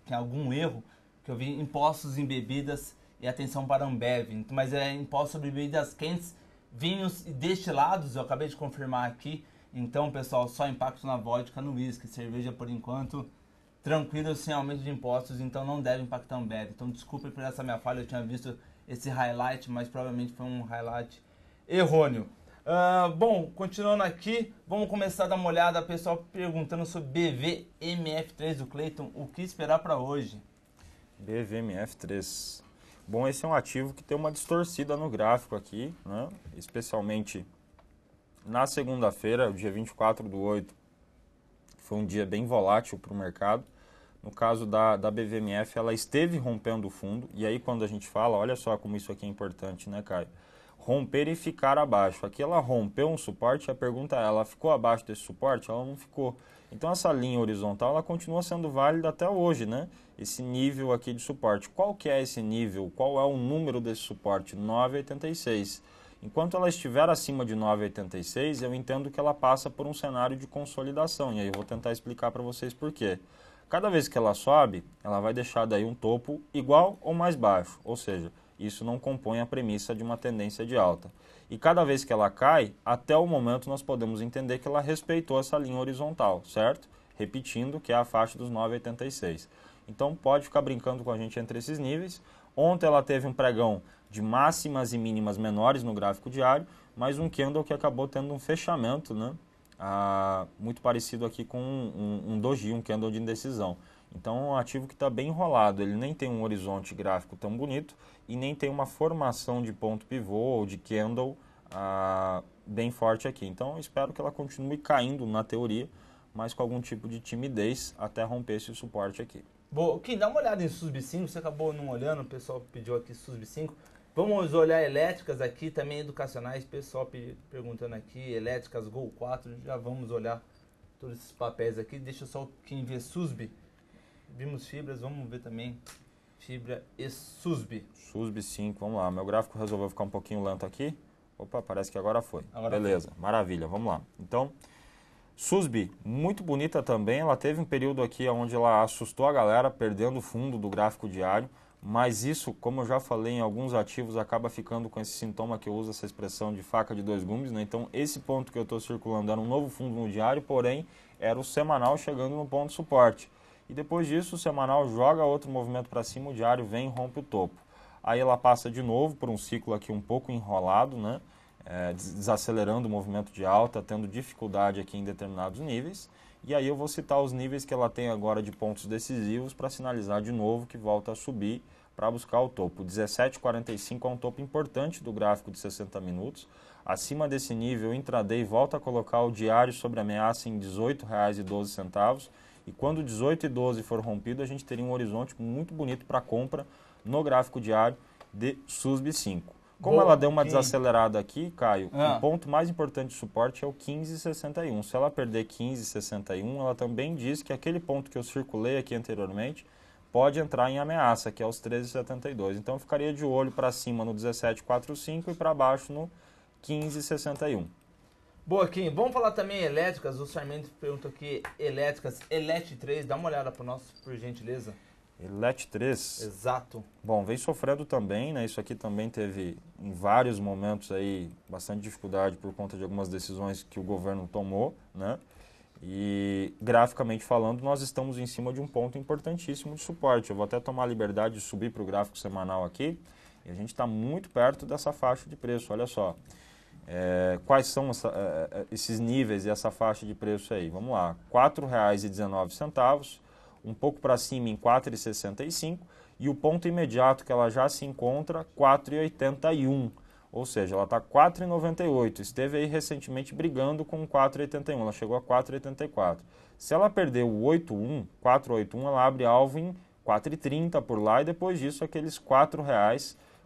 tinha algum erro, que eu vi impostos em bebidas e atenção para a Ambev. Mas é imposto sobre bebidas quentes vinhos destilados, eu acabei de confirmar aqui. Então, pessoal, só impacto na vodka, no whisky, cerveja por enquanto, tranquilo, sem aumento de impostos, então não deve impactar um Ambev. Então, desculpe por essa minha falha, eu tinha visto esse highlight, mas provavelmente foi um highlight errôneo. Bom, continuando aqui, vamos começar a dar uma olhada, pessoal perguntando sobre BVMF3 do Clayton, o que esperar para hoje? BVMF3. Bom, esse é um ativo que tem uma distorcida no gráfico aqui, né? Especialmente na segunda-feira, o dia 24/8, foi um dia bem volátil para o mercado. No caso da BVMF, ela esteve rompendo o fundo, e aí quando a gente fala, olha só como isso aqui é importante, né, Caio? Romper e ficar abaixo. Aqui ela rompeu um suporte, a pergunta é, ela ficou abaixo desse suporte? Ela não ficou. Então essa linha horizontal, ela continua sendo válida até hoje, né? Esse nível aqui de suporte. Qual que é esse nível? Qual é o número desse suporte? 9,86. Enquanto ela estiver acima de 9,86, eu entendo que ela passa por um cenário de consolidação, e aí eu vou tentar explicar para vocês por quê. Cada vez que ela sobe, ela vai deixar daí um topo igual ou mais baixo, ou seja, isso não compõe a premissa de uma tendência de alta. E cada vez que ela cai, até o momento nós podemos entender que ela respeitou essa linha horizontal, certo? Repetindo que é a faixa dos 9,86. Então pode ficar brincando com a gente entre esses níveis. Ontem ela teve um pregão de máximas e mínimas menores no gráfico diário, mas um candle que acabou tendo um fechamento, né? Muito parecido aqui com um doji, um candle de indecisão. Então é um ativo que está bem enrolado, ele nem tem um horizonte gráfico tão bonito e nem tem uma formação de ponto pivô ou de candle bem forte aqui. Então eu espero que ela continue caindo na teoria, mas com algum tipo de timidez até romper esse suporte aqui. Boa, Kim, dá uma olhada em SUSB 5, você acabou não olhando, o pessoal pediu aqui SUSB 5. Vamos olhar elétricas aqui, também educacionais, pessoal perguntando aqui, elétricas Gol 4, já vamos olhar todos esses papéis aqui. Deixa só quem vê SUSB. Vimos fibras, vamos ver também fibra e SUSB. SUSB 5, vamos lá, meu gráfico resolveu ficar um pouquinho lento aqui. Opa, parece que agora foi. Beleza, maravilha, vamos lá. Então, SUSB, muito bonita também, ela teve um período aqui onde ela assustou a galera, perdendo o fundo do gráfico diário, mas isso, como eu já falei em alguns ativos, acaba ficando com esse sintoma que eu uso essa expressão de faca de dois gumes, né? Então esse ponto que eu estou circulando era um novo fundo no diário, porém era o semanal chegando no ponto de suporte. E depois disso o semanal joga outro movimento para cima, o diário vem e rompe o topo. Aí ela passa de novo por um ciclo aqui um pouco enrolado, né? Desacelerando o movimento de alta, tendo dificuldade aqui em determinados níveis. E aí eu vou citar os níveis que ela tem agora de pontos decisivos para sinalizar de novo que volta a subir para buscar o topo. 17,45 é um topo importante do gráfico de 60 minutos. Acima desse nível, intraday volta a colocar o diário sobre ameaça em R$ 18,12. E quando 18,12 for rompido, a gente teria um horizonte muito bonito para compra no gráfico diário de SUSB 5. Como ela deu uma desacelerada aqui, Caio, o ponto mais importante de suporte é o 15,61. Se ela perder 15,61, ela também diz que aquele ponto que eu circulei aqui anteriormente pode entrar em ameaça, que é os 13,72. Então eu ficaria de olho para cima no 17,45 e para baixo no 15,61. Boa, Kim. Vamos falar também elétricas. O Sarmento perguntou aqui, elétricas, Elet 3. Dá uma olhada para nós, por gentileza. Elet 3. Exato. Bom, vem sofrendo também, né? Isso aqui também teve em vários momentos aí bastante dificuldade por conta de algumas decisões que o governo tomou, né? E graficamente falando, nós estamos em cima de um ponto importantíssimo de suporte. Eu vou até tomar a liberdade de subir para o gráfico semanal aqui e a gente está muito perto dessa faixa de preço. Olha só, quais são esses níveis e essa faixa de preço aí? Vamos lá, R$ 4,19. Um pouco para cima em 4,65 e o ponto imediato que ela já se encontra 4,81, ou seja, ela está 4,98, esteve aí recentemente brigando com 4,81, ela chegou a 4,84. Se ela perder o 4,81, ela abre alvo em 4,30 por lá e depois disso aqueles R$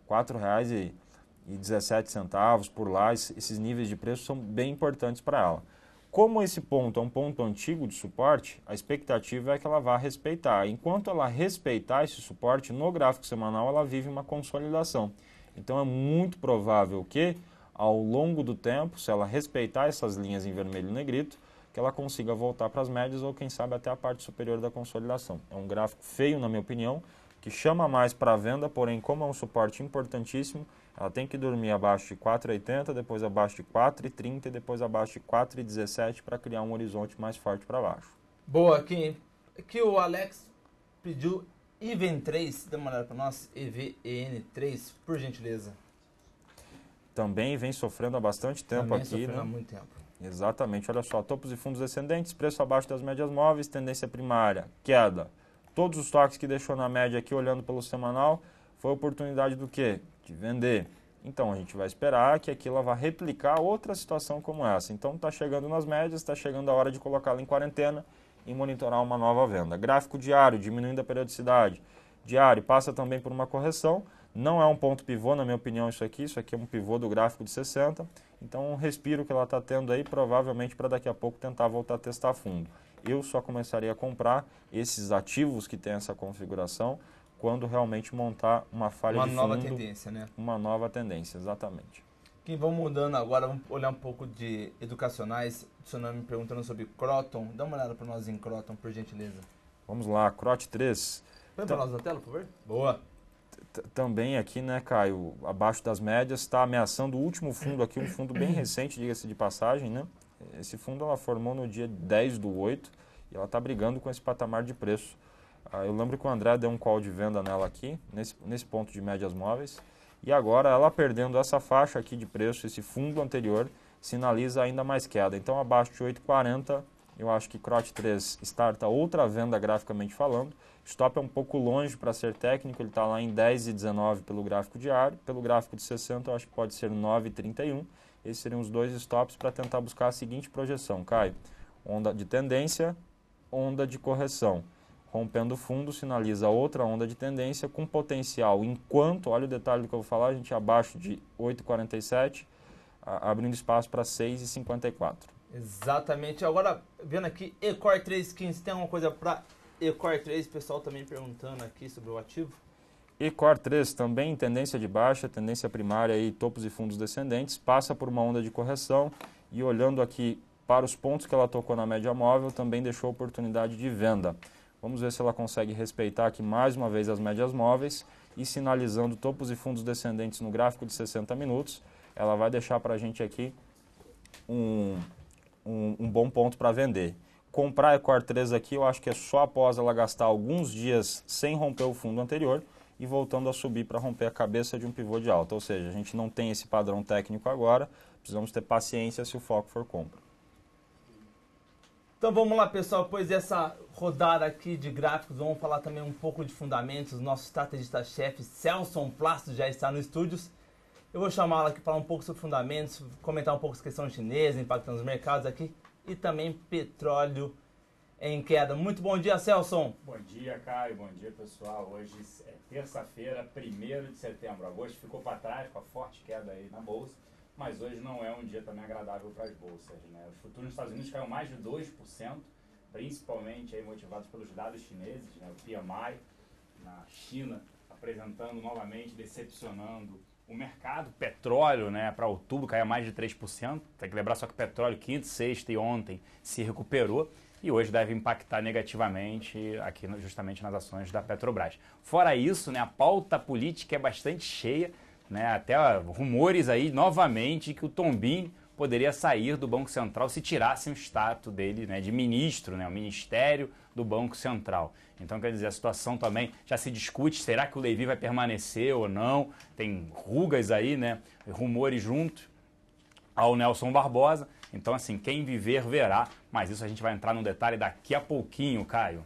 4,17 por lá, esses níveis de preço são bem importantes para ela. Como esse ponto é um ponto antigo de suporte, a expectativa é que ela vá respeitar. Enquanto ela respeitar esse suporte, no gráfico semanal ela vive uma consolidação. Então é muito provável que, ao longo do tempo, se ela respeitar essas linhas em vermelho e negrito, que ela consiga voltar para as médias ou, quem sabe, até a parte superior da consolidação. É um gráfico feio, na minha opinião, que chama mais para venda, porém, como é um suporte importantíssimo, ela tem que dormir abaixo de 4,80, depois abaixo de 4,30 e depois abaixo de 4,17 para criar um horizonte mais forte para baixo. Boa, aqui o Alex pediu IVEN3, dá uma olhada para nós, EVEN3, por gentileza. Também vem sofrendo há bastante tempo Também aqui, sofrendo né? há muito tempo. Exatamente, olha só, topos e fundos descendentes, preço abaixo das médias móveis, tendência primária, queda. Todos os toques que deixou na média aqui, olhando pelo semanal, foi oportunidade do quê? De vender. Então, a gente vai esperar que aquilo vá replicar outra situação como essa. Então, está chegando nas médias, está chegando a hora de colocá-la em quarentena e monitorar uma nova venda. Gráfico diário, diminuindo a periodicidade. Diário passa também por uma correção. Não é um ponto pivô, na minha opinião, isso aqui é um pivô do gráfico de 60. Então, um respiro que ela está tendo aí, provavelmente para daqui a pouco tentar voltar a testar fundo. Eu só começaria a comprar esses ativos que têm essa configuração quando realmente montar uma falha de fundo. Uma nova tendência, né? Uma nova tendência, exatamente. Quem vamos mudando agora, vamos olhar um pouco de educacionais. O senhor me perguntando sobre Croton. Dá uma olhada para nós em Croton, por gentileza. Vamos lá, CROT 3. Põe para nós na tela, por favor. Boa. Também aqui, né, Caio, abaixo das médias, está ameaçando o último fundo aqui, um fundo bem recente, diga-se de passagem, né? Esse fundo ela formou no dia 10/8 e ela está brigando com esse patamar de preço. Eu lembro que o André deu um call de venda nela aqui, nesse ponto de médias móveis, e agora ela perdendo essa faixa aqui de preço, esse fundo anterior, sinaliza ainda mais queda. Então, abaixo de 8,40, eu acho que CROT 3 starta outra venda graficamente falando. Stop é um pouco longe para ser técnico, ele está lá em 10,19 pelo gráfico diário. Pelo gráfico de 60, eu acho que pode ser 9,31. Esses seriam os dois stops para tentar buscar a seguinte projeção, Caio. Onda de tendência, onda de correção. Rompendo o fundo, sinaliza outra onda de tendência com potencial. Enquanto, olha o detalhe do que eu vou falar, a gente abaixo de 8,47, abrindo espaço para 6,54. Exatamente. Agora, vendo aqui, Ecor 315, tem alguma coisa para Ecor 3? O pessoal também perguntando aqui sobre o ativo. Ecor 3 também em tendência de baixa, tendência primária e topos e fundos descendentes, passa por uma onda de correção e olhando aqui para os pontos que ela tocou na média móvel, também deixou oportunidade de venda. Vamos ver se ela consegue respeitar aqui mais uma vez as médias móveis e sinalizando topos e fundos descendentes no gráfico de 60 minutos, ela vai deixar para a gente aqui um bom ponto para vender. Comprar a Ecor 3 aqui, eu acho que é só após ela gastar alguns dias sem romper o fundo anterior e voltando a subir para romper a cabeça de um pivô de alta. Ou seja, a gente não tem esse padrão técnico agora, precisamos ter paciência se o foco for compra. Então vamos lá, pessoal, depois dessa rodada aqui de gráficos, vamos falar também um pouco de fundamentos. Nosso estrategista-chefe, Celson Plácido, já está no estúdios. Eu vou chamá-lo aqui para falar um pouco sobre fundamentos, comentar um pouco as questões chinesas, impactando os mercados aqui, e também petróleo em queda. Muito bom dia, Celson. Bom dia, Caio. Bom dia, pessoal. Hoje é terça-feira, 1º de setembro. Agosto ficou para trás com a forte queda aí na Bolsa, mas hoje não é um dia também agradável para as bolsas, né? Os futuros nos Estados Unidos caíram mais de 2%, principalmente aí motivados pelos dados chineses, né? O PMI na China apresentando novamente, decepcionando o mercado. Petróleo, né, para outubro caiu mais de 3%. Tem que lembrar só que o petróleo quinta, sexta e ontem se recuperou e hoje deve impactar negativamente aqui justamente nas ações da Petrobras. Fora isso, né, a pauta política é bastante cheia, né, até rumores aí novamente que o Tombini poderia sair do Banco Central se tirasse o status dele, né, de ministro, né, o Ministério do Banco Central. Então, quer dizer, a situação também já se discute, será que o Levi vai permanecer ou não? Tem rugas aí, né, rumores junto ao Nelson Barbosa. Então, assim, quem viver verá, mas isso a gente vai entrar no detalhe daqui a pouquinho, Caio.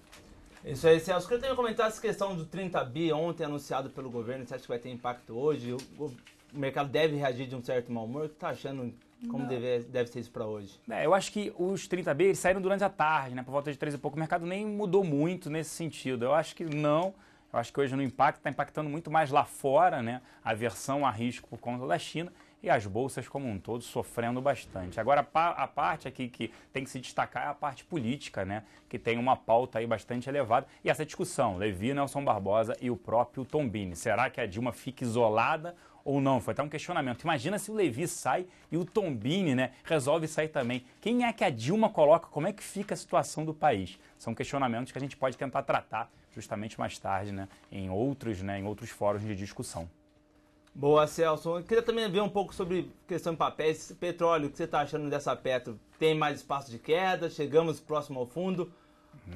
Isso aí, Celso. Eu queria comentar essa questão do 30 bi ontem anunciado pelo governo. Você acha que vai ter impacto hoje? O mercado deve reagir de um certo mau humor? O que está achando? Como deve ser isso para hoje? Eu acho que os 30 bi eles saíram durante a tarde, né? Por volta de 3 e pouco. O mercado nem mudou muito nesse sentido. Eu acho que não. Eu acho que hoje não impacta. Está impactando muito mais lá fora, né? A aversão a risco por conta da China. E as bolsas como um todo sofrendo bastante. Agora, a parte aqui que tem que se destacar é a parte política, né? Que tem uma pauta aí bastante elevada. E essa discussão, Levi, Nelson Barbosa e o próprio Tombini. Será que a Dilma fica isolada ou não? Foi até um questionamento. Imagina se o Levi sai e o Tombini, né, resolve sair também. Quem é que a Dilma coloca? Como é que fica a situação do país? São questionamentos que a gente pode tentar tratar justamente mais tarde, né, em outros fóruns de discussão. Boa, Celso. Eu queria também ver um pouco sobre questão de papéis. Petróleo, o que você está achando dessa Petro? Tem mais espaço de queda? Chegamos próximo ao fundo?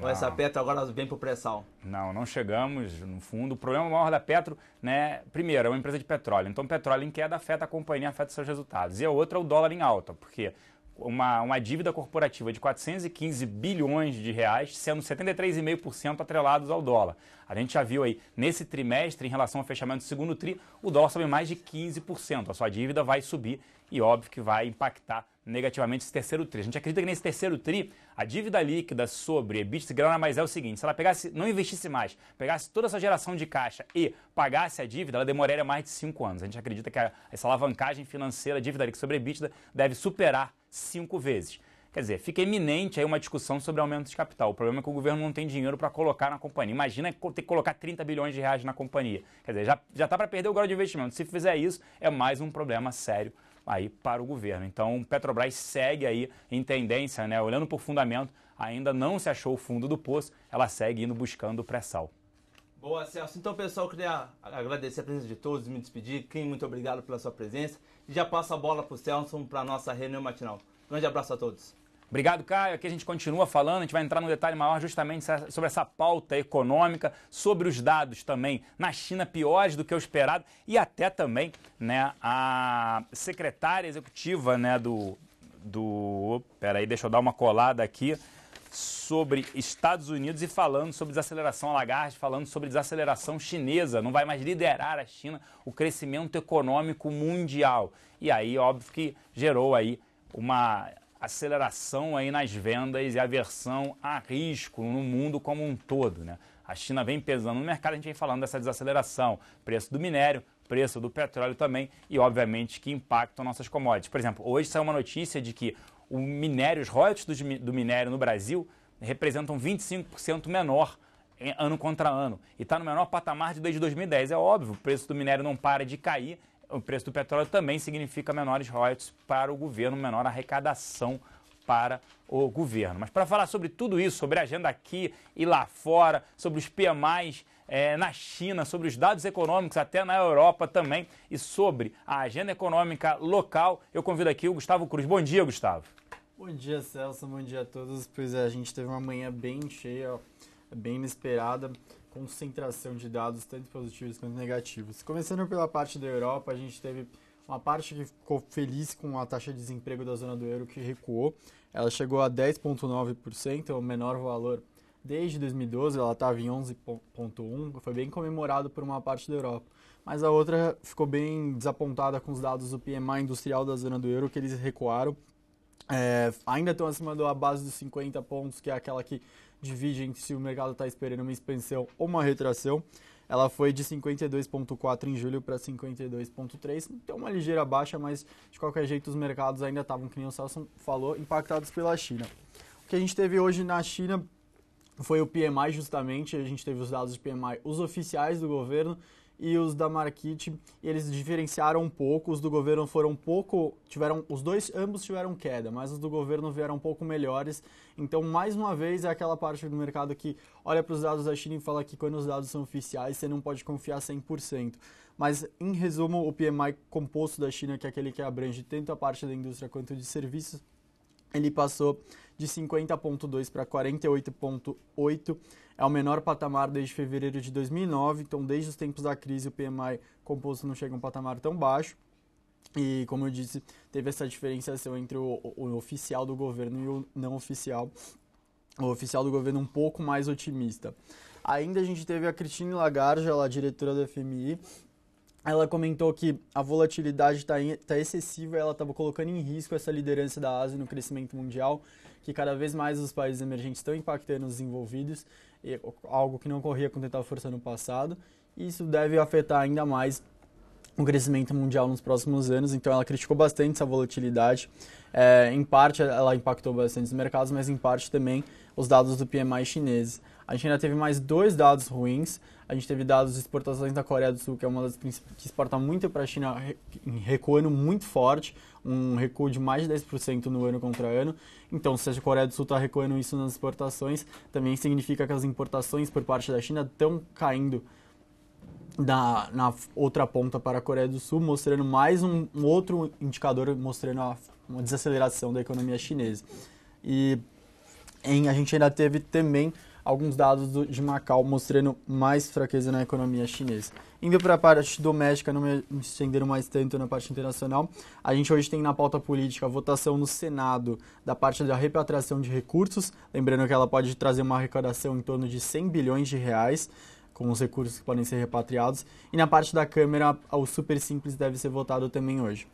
Ou essa Petro agora vem para o pré-sal? Não chegamos no fundo. O problema maior da Petro, né, primeiro, é uma empresa de petróleo. Então, petróleo em queda afeta a companhia, afeta seus resultados. E a outra é o dólar em alta, porque uma dívida corporativa de 415 bilhões de reais, sendo 73,5% atrelados ao dólar. A gente já viu aí, nesse trimestre, em relação ao fechamento do segundo tri, o dólar sobe mais de 15%. A sua dívida vai subir e, óbvio, que vai impactar negativamente esse terceiro tri. A gente acredita que nesse terceiro tri, a dívida líquida sobre EBITDA nada mais é o seguinte: se ela pegasse, não investisse mais, pegasse toda essa geração de caixa e pagasse a dívida, ela demoraria mais de 5 anos. A gente acredita que essa alavancagem financeira, dívida líquida sobre EBITDA, deve superar 5 vezes. Quer dizer, fica iminente aí uma discussão sobre aumento de capital. O problema é que o governo não tem dinheiro para colocar na companhia. Imagina ter que colocar 30 bilhões de reais na companhia. Quer dizer, já está para perder o grau de investimento. Se fizer isso, é mais um problema sério aí para o governo. Então, Petrobras segue aí em tendência, né? Olhando por fundamento, ainda não se achou o fundo do poço, ela segue indo buscando o pré-sal. Boa, Celso. Então, pessoal, eu queria agradecer a presença de todos, me despedir. Kim, muito obrigado pela sua presença. E já passo a bola para o Celso para a nossa reunião matinal. Grande abraço a todos. Obrigado, Caio. Aqui a gente continua falando, a gente vai entrar num detalhe maior justamente sobre essa pauta econômica, sobre os dados também na China piores do que o esperado e até também, né, a secretária executiva, né, peraí, deixa eu dar uma colada aqui, sobre Estados Unidos e falando sobre desaceleração, a Lagarde falando sobre desaceleração chinesa, não vai mais liderar a China o crescimento econômico mundial. E aí, óbvio que gerou aí uma aceleração aí nas vendas e aversão a risco no mundo como um todo, né? A China vem pesando no mercado, a gente vem falando dessa desaceleração, preço do minério, preço do petróleo também e, obviamente, que impactam nossas commodities. Por exemplo, hoje saiu uma notícia de que o minério, os royalties do minério no Brasil representam 25% menor ano contra ano e está no menor patamar desde 2010. É óbvio, o preço do minério não para de cair, o preço do petróleo também significa menores royalties para o governo, menor arrecadação para o governo. Mas para falar sobre tudo isso, sobre a agenda aqui e lá fora, sobre os PMIs na China, sobre os dados econômicos até na Europa também e sobre a agenda econômica local, eu convido aqui o Gustavo Cruz. Bom dia, Gustavo. Bom dia, Celso. Bom dia a todos. Pois é, a gente teve uma manhã bem cheia, bem inesperada, concentração de dados, tanto positivos quanto negativos. Começando pela parte da Europa, a gente teve uma parte que ficou feliz com a taxa de desemprego da zona do euro que recuou. Ela chegou a 10,9%, é o menor valor desde 2012, ela estava em 11,1%, foi bem comemorado por uma parte da Europa. Mas a outra ficou bem desapontada com os dados do PMI industrial da zona do euro, que eles recuaram. Ainda estão acima da base dos 50 pontos, que é aquela que divide entre se o mercado está esperando uma expansão ou uma retração. Ela foi de 52,4 em julho para 52,3, então uma ligeira baixa, mas de qualquer jeito os mercados ainda estavam, que nem o Celso falou, impactados pela China. O que a gente teve hoje na China foi o PMI justamente, a gente teve os dados de PMI, os oficiais do governo e os da Markit, e eles diferenciaram um pouco, os do governo foram um pouco, ambos tiveram queda, mas os do governo vieram um pouco melhores, então mais uma vez é aquela parte do mercado que olha para os dados da China e fala que quando os dados são oficiais você não pode confiar 100%, mas em resumo o PMI composto da China, que é aquele que abrange tanto a parte da indústria quanto de serviços, ele passou de 50,2 para 48,8, é o menor patamar desde fevereiro de 2009, então desde os tempos da crise o PMI composto não chega a um patamar tão baixo. E como eu disse, teve essa diferenciação entre o oficial do governo e o não oficial. O oficial do governo um pouco mais otimista. Ainda a gente teve a Christine Lagarde, ela é a diretora do FMI. Ela comentou que a volatilidade está excessiva e ela estava colocando em risco essa liderança da Ásia no crescimento mundial, que cada vez mais os países emergentes estão impactando os desenvolvidos, algo que não ocorria com tanta força no passado, e isso deve afetar ainda mais o crescimento mundial nos próximos anos, então ela criticou bastante essa volatilidade. Em parte ela impactou bastante os mercados, mas em parte também os dados do PMI chineses. A gente ainda teve mais 2 dados ruins. A gente teve dados de exportações da Coreia do Sul, que é uma das principais, que exporta muito para a China, recuando muito forte, um recuo de mais de 10% no ano contra ano. Então, se a Coreia do Sul está recuando isso nas exportações, também significa que as importações por parte da China estão caindo na outra ponta para a Coreia do Sul, mostrando mais um outro indicador, mostrando uma desaceleração da economia chinesa. E a gente ainda teve também alguns dados de Macau mostrando mais fraqueza na economia chinesa. Indo para a parte doméstica, não me estendendo mais tanto na parte internacional, a gente hoje tem na pauta política a votação no Senado da parte da repatriação de recursos, lembrando que ela pode trazer uma arrecadação em torno de 100 bilhões de reais, com os recursos que podem ser repatriados, e na parte da Câmara, o Super Simples deve ser votado também hoje.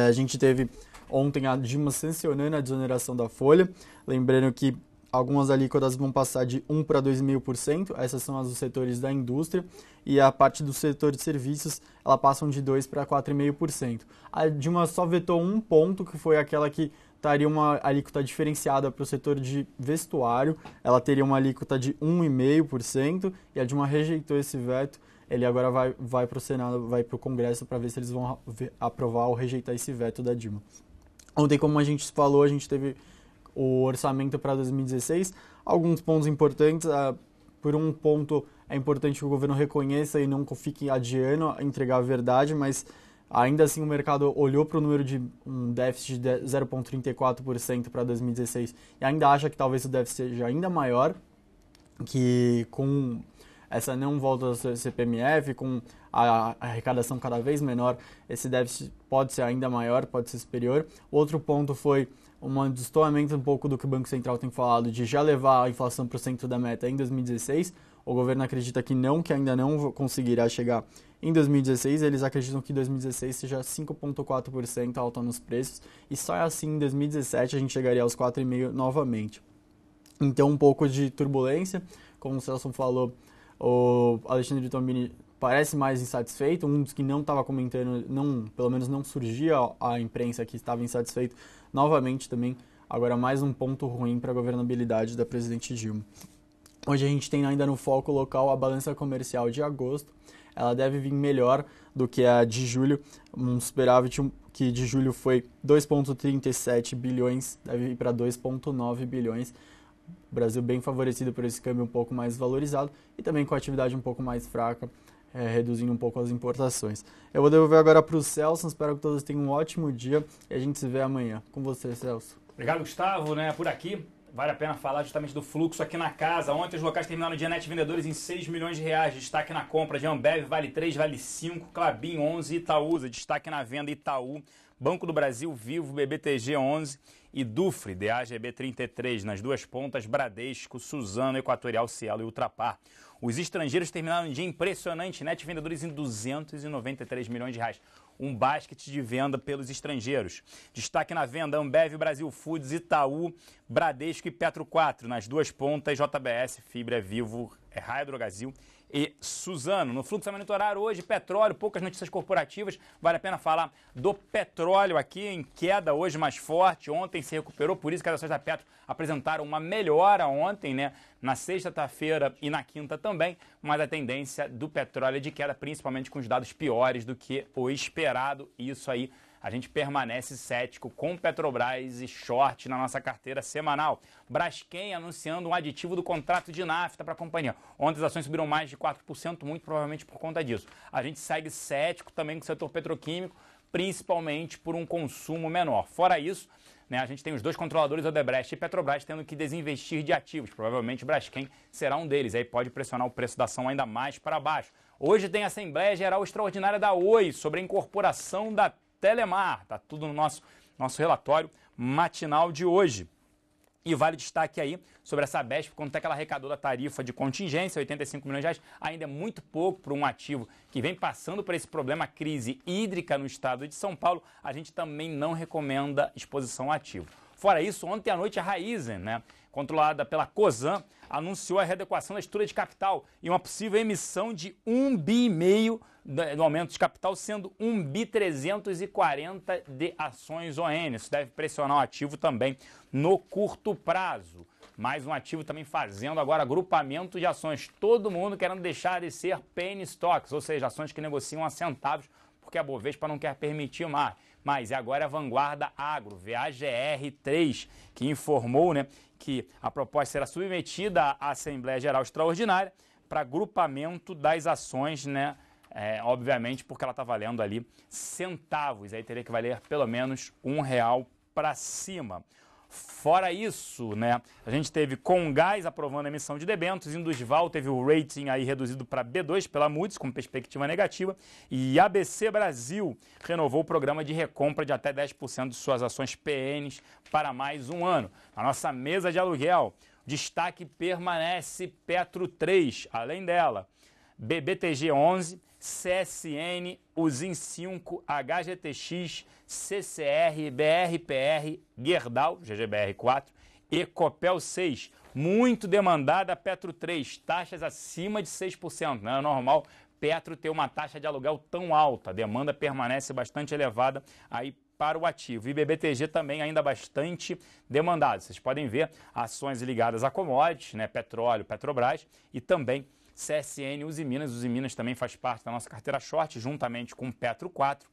A gente teve ontem a Dilma sancionando a desoneração da folha, lembrando que algumas alíquotas vão passar de 1 para 2,5%, essas são as dos setores da indústria, e a parte do setor de serviços, ela passam de 2 para 4,5%. A Dilma só vetou um ponto, que foi aquela que daria uma alíquota diferenciada para o setor de vestuário, ela teria uma alíquota de 1,5%, e a Dilma rejeitou esse veto. Ele agora vai para o Senado, vai para o Congresso para ver se eles vão aprovar ou rejeitar esse veto da Dilma. Ontem, como a gente falou, a gente teve o orçamento para 2016, alguns pontos importantes. Por um ponto, é importante que o governo reconheça e não fique adiando entregar a verdade, mas ainda assim o mercado olhou para o número de um déficit de 0,34% para 2016 e ainda acha que talvez o déficit seja ainda maior, que com essa não volta do CPMF, com a arrecadação cada vez menor, esse déficit pode ser ainda maior, pode ser superior. Outro ponto foi um destoamento um pouco do que o Banco Central tem falado, de já levar a inflação para o centro da meta em 2016. O governo acredita que ainda não conseguirá chegar em 2016. Eles acreditam que 2016 seja 5,4% alta nos preços, e só assim em 2017 a gente chegaria aos 4,5% novamente. Então, um pouco de turbulência, como o Celso falou, o Alexandre Tombini parece mais insatisfeito, um dos que não estava comentando, pelo menos não surgia a imprensa que estava insatisfeito, novamente também, agora mais um ponto ruim para a governabilidade da presidente Dilma. Hoje a gente tem ainda no foco local a balança comercial de agosto, ela deve vir melhor do que a de julho, um superávit que de julho foi 2,37 bilhões, deve ir para 2,9 bilhões, o Brasil bem favorecido por esse câmbio um pouco mais valorizado e também com a atividade um pouco mais fraca, reduzindo um pouco as importações. Eu vou devolver agora para o Celso, espero que todos tenham um ótimo dia e a gente se vê amanhã. Com você, Celso. Obrigado, Gustavo. Por aqui, vale a pena falar justamente do fluxo aqui na casa. Ontem os locais terminaram o dia net vendedores em 6 milhões de reais. Destaque na compra de Ambev, Vale 3, Vale 5, Klabin 11, Itaúsa. Destaque na venda Itaú, Banco do Brasil, Vivo, BBTG 11 e Dufre, DAGB 33. Nas duas pontas, Bradesco, Suzano, Equatorial, Cielo e Ultrapar. Os estrangeiros terminaram um dia impressionante, net vendedores em 293 milhões de reais. Um basket de venda pelos estrangeiros. Destaque na venda, Ambev, Brasil Foods, Itaú, Bradesco e Petro 4. Nas duas pontas, JBS, Fibra, Vivo, Raia Drogasil e Suzano. No fluxo a monitorar hoje, petróleo, poucas notícias corporativas. Vale a pena falar do petróleo aqui, em queda hoje mais forte. Ontem se recuperou, por isso que as ações da Petro apresentaram uma melhora ontem, na sexta-feira e na quinta também. Mas a tendência do petróleo é de queda, principalmente com os dados piores do que o esperado. Isso aí, a gente permanece cético com Petrobras e short na nossa carteira semanal. Braskem anunciando um aditivo do contrato de nafta para a companhia. Ontem as ações subiram mais de 4%, muito provavelmente por conta disso. A gente segue cético também com o setor petroquímico, principalmente por um consumo menor. Fora isso, a gente tem os dois controladores, Odebrecht e Petrobras, tendo que desinvestir de ativos. Provavelmente Braskem será um deles. Aí pode pressionar o preço da ação ainda mais para baixo. Hoje tem a Assembleia Geral Extraordinária da Oi sobre a incorporação da Telemar. Está tudo no nosso relatório matinal de hoje. E vale destaque aí sobre a Sabesp, quanto é que ela arrecadou da tarifa de contingência, 85 milhões de reais, ainda é muito pouco para um ativo que vem passando por esse problema, crise hídrica no estado de São Paulo. A gente também não recomenda exposição a ativo. Fora isso, ontem à noite a Raízen, controlada pela Cosan, anunciou a readequação da estrutura de capital e uma possível emissão de 1,5 bi do aumento de capital, sendo 1,340 bi de ações ON. Isso deve pressionar o ativo também no curto prazo. Mais um ativo também fazendo agora agrupamento de ações. Todo mundo querendo deixar de ser penny stocks, ou seja, ações que negociam a centavos, porque a Bovespa não quer permitir mais. Mas agora a Vanguarda Agro, VAGR3, que informou, né, que a proposta será submetida à Assembleia Geral Extraordinária para agrupamento das ações, né, obviamente porque ela está valendo ali centavos, aí teria que valer pelo menos R$1 para cima. Fora isso, né, a gente teve Comgás aprovando a emissão de debêntures, Indusval teve o rating aí reduzido para B2 pela Moody's, com perspectiva negativa, e ABC Brasil renovou o programa de recompra de até 10% de suas ações PNs para mais um ano. A nossa mesa de aluguel, destaque permanece Petro 3, além dela, BBTG 11, CSN, Usim 5, HGTX, CCR, BRPR, Gerdau, GGBR 4 e Copel 6. Muito demandada Petro 3, taxas acima de 6%. Não é normal Petro ter uma taxa de aluguel tão alta. A demanda permanece bastante elevada aí para o ativo. E BBTG também ainda bastante demandado. Vocês podem ver ações ligadas a commodities, né, petróleo, Petrobras e também CSN, Uzi Minas também faz parte da nossa carteira short, juntamente com Petro 4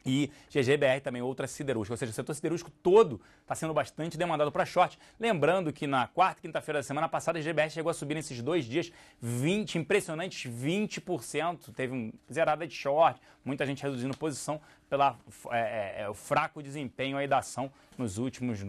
e GGBR também, outra siderúrgica. Ou seja, o setor siderúrgico todo está sendo bastante demandado para short. Lembrando que na quarta e quinta-feira da semana passada, a GGBR chegou a subir nesses 2 dias impressionantes 20%. Teve uma zerada de short, muita gente reduzindo posição pelo fraco desempenho aí da ação nos últimos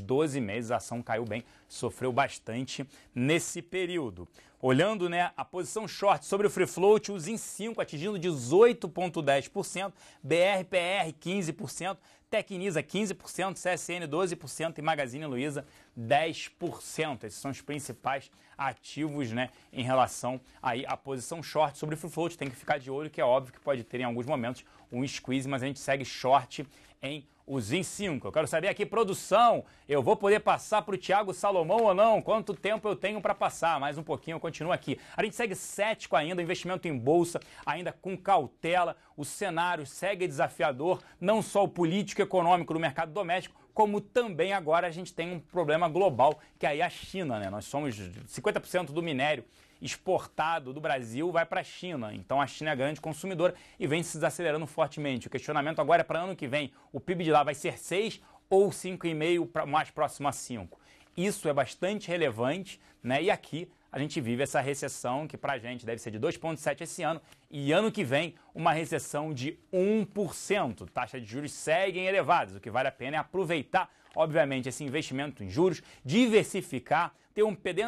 12 meses. A ação caiu bem, sofreu bastante nesse período. Olhando, né, a posição short sobre o free float, os Usim 5 atingindo 18,10%, BRPR 15%, Tecnisa 15%, CSN 12% e Magazine Luiza 10%. Esses são os principais ativos, né, em relação aí à posição short sobre o free float. Tem que ficar de olho, que é óbvio que pode ter em alguns momentos um squeeze, mas a gente segue short em Usim 5. Eu quero saber aqui, produção, eu vou poder passar para o Thiago Salomão ou não? Quanto tempo eu tenho para passar? Mais um pouquinho, eu continuo aqui. A gente segue cético ainda, investimento em bolsa, ainda com cautela. O cenário segue desafiador, não só o político e econômico do mercado doméstico, como também agora a gente tem um problema global, que é aí a China, né? Nós somos 50% do minério exportado do Brasil vai para a China. Então a China é a grande consumidora e vem se desacelerando fortemente. O questionamento agora é para ano que vem, o PIB de lá vai ser 6 ou 5,5, mais próximo a 5. Isso é bastante relevante, né? E aqui a gente vive essa recessão que para a gente deve ser de 2,7% esse ano e ano que vem uma recessão de 1%. Taxas de juros seguem elevadas. O que vale a pena é aproveitar, obviamente, esse investimento em juros, diversificar,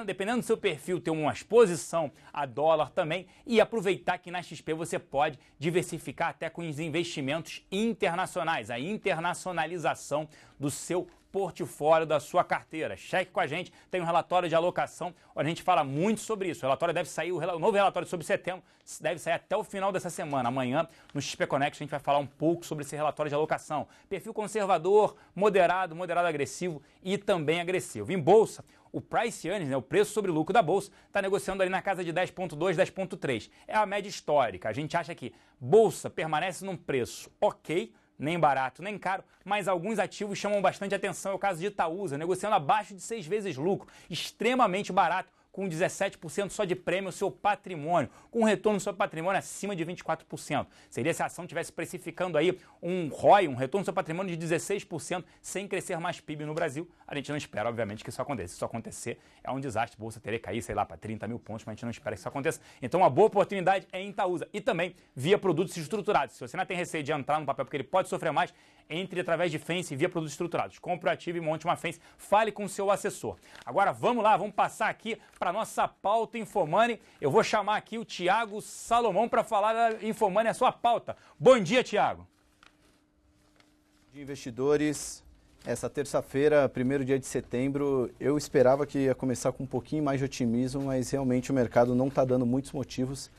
dependendo do seu perfil, ter uma exposição a dólar também e aproveitar que na XP você pode diversificar até com os investimentos internacionais, a internacionalização do seu portfólio, da sua carteira. Cheque com a gente, tem um relatório de alocação, onde a gente fala muito sobre isso. O relatório deve sair, o novo relatório sobre setembro deve sair até o final dessa semana. Amanhã, no XP Connect, a gente vai falar um pouco sobre esse relatório de alocação. Perfil conservador, moderado agressivo e também agressivo. Em bolsa, o price earnings, né, o preço sobre lucro da bolsa, está negociando ali na casa de 10,2, 10,3. É a média histórica. A gente acha que bolsa permanece num preço ok, nem barato, nem caro, mas alguns ativos chamam bastante atenção. É o caso de Itaúsa, negociando abaixo de 6 vezes lucro, extremamente barato, com 17% só de prêmio ao seu patrimônio, com um retorno do seu patrimônio acima de 24%. Seria se a ação estivesse precificando aí um ROI, um retorno do seu patrimônio de 16%, sem crescer mais PIB no Brasil. A gente não espera, obviamente, que isso aconteça. Se isso acontecer, é um desastre. A bolsa teria que cair, sei lá, para 30 mil pontos, mas a gente não espera que isso aconteça. Então, uma boa oportunidade é em Itaúsa. E também via produtos estruturados. Se você não tem receio de entrar no papel, porque ele pode sofrer mais, entre através de Fence via produtos estruturados. Compre o ativo e monte uma Fence. Fale com o seu assessor. Agora, vamos lá, vamos passar aqui para nossa pauta Infomoney. Eu vou chamar aqui o Thiago Salomão para falar da Infomoney, a sua pauta. Bom dia, Thiago. Bom dia, investidores. Essa terça-feira, 1º dia de setembro, eu esperava que ia começar com um pouquinho mais de otimismo, mas realmente o mercado não está dando muitos motivos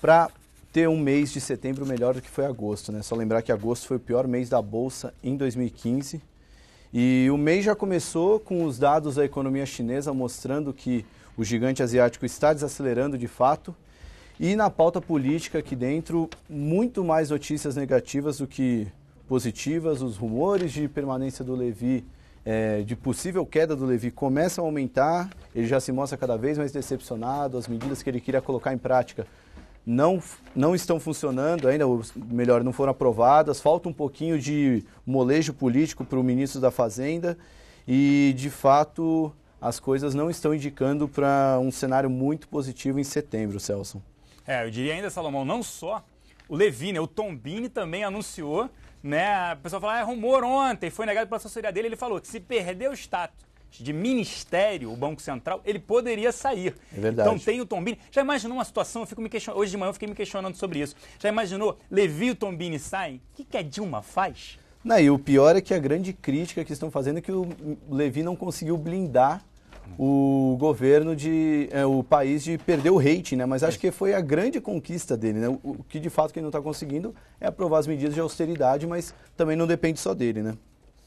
para ter um mês de setembro melhor do que foi agosto, né? Só lembrar que agosto foi o pior mês da Bolsa em 2015. E o mês já começou com os dados da economia chinesa mostrando que o gigante asiático está desacelerando de fato. E na pauta política aqui dentro, muito mais notícias negativas do que positivas. Os rumores de permanência do Levy de possível queda do Levi começam a aumentar, ele já se mostra cada vez mais decepcionado, as medidas que ele queria colocar em prática não estão funcionando ainda, ou melhor, não foram aprovadas, falta um pouquinho de molejo político para o ministro da Fazenda e, de fato, as coisas não estão indicando para um cenário muito positivo em setembro, Celso. Eu diria ainda, Salomão, não só o Levi, né, o Tombini também anunciou, né, a pessoa falou, é rumor ontem, foi negado pela assessoria dele, ele falou que se perder o status de ministério, o Banco Central, ele poderia sair. É verdade. Então tem o Tombini. Já imaginou uma situação, hoje de manhã eu fiquei me questionando sobre isso, já imaginou, Levi e o Tombini saem? O que a Dilma faz? Não, e o pior é que a grande crítica que estão fazendo é que o Levi não conseguiu blindar o governo o país de perder o rating, né? Mas acho que foi a grande conquista dele, né? O que de fato que ele não está conseguindo é aprovar as medidas de austeridade, mas também não depende só dele, né?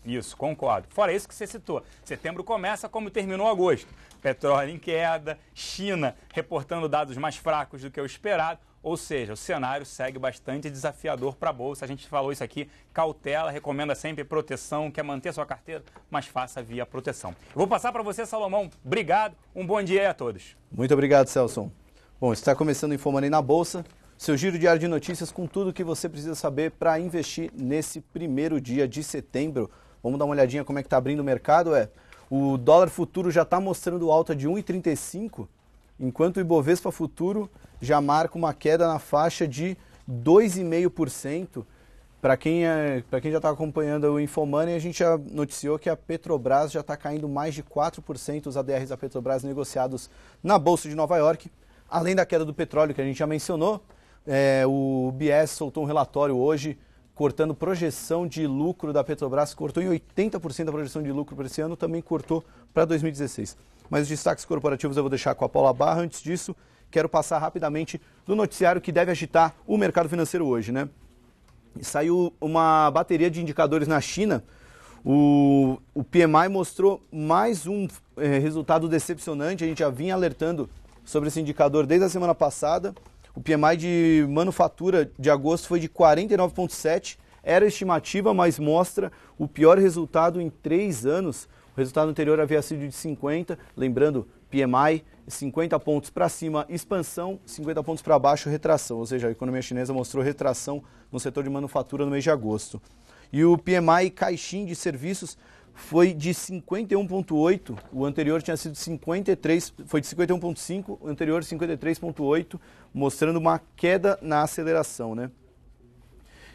Isso, concordo. Fora isso que você citou, setembro começa como terminou agosto. Petróleo em queda, China reportando dados mais fracos do que o esperado, ou seja, o cenário segue bastante desafiador para a Bolsa. A gente falou isso aqui, cautela, recomenda sempre proteção, quer manter sua carteira, mas faça via proteção. Eu vou passar para você, Salomão. Obrigado, um bom dia a todos. Muito obrigado, Celso. Bom, está começando o InfoMoney na Bolsa, seu giro diário de notícias com tudo o que você precisa saber para investir nesse primeiro dia de setembro. Vamos dar uma olhadinha como é que está abrindo o mercado. O dólar futuro já está mostrando alta de 1,35, enquanto o Ibovespa futuro já marca uma queda na faixa de 2,5%. Para quem já está acompanhando o InfoMoney, a gente já noticiou que a Petrobras já está caindo mais de 4%, os ADRs da Petrobras negociados na Bolsa de Nova York. Além da queda do petróleo que a gente já mencionou, o BS soltou um relatório hoje cortando projeção de lucro da Petrobras, cortou em 80% a projeção de lucro para esse ano, também cortou para 2016. Mas os destaques corporativos eu vou deixar com a Paula Barra. Antes disso, quero passar rapidamente do noticiário que deve agitar o mercado financeiro hoje, né? Saiu uma bateria de indicadores na China. O PMI mostrou mais um resultado decepcionante. A gente já vinha alertando sobre esse indicador desde a semana passada. O PMI de manufatura de agosto foi de 49,7. Era estimativa, mas mostra o pior resultado em 3 anos. O resultado anterior havia sido de 50. Lembrando, PMI, 50 pontos para cima, expansão, 50 pontos para baixo, retração. Ou seja, a economia chinesa mostrou retração no setor de manufatura no mês de agosto. E o PMI Caixin de serviços foi de 51,8, o anterior tinha sido 53, foi de 51,5, o anterior 53,8, mostrando uma queda na aceleração, né?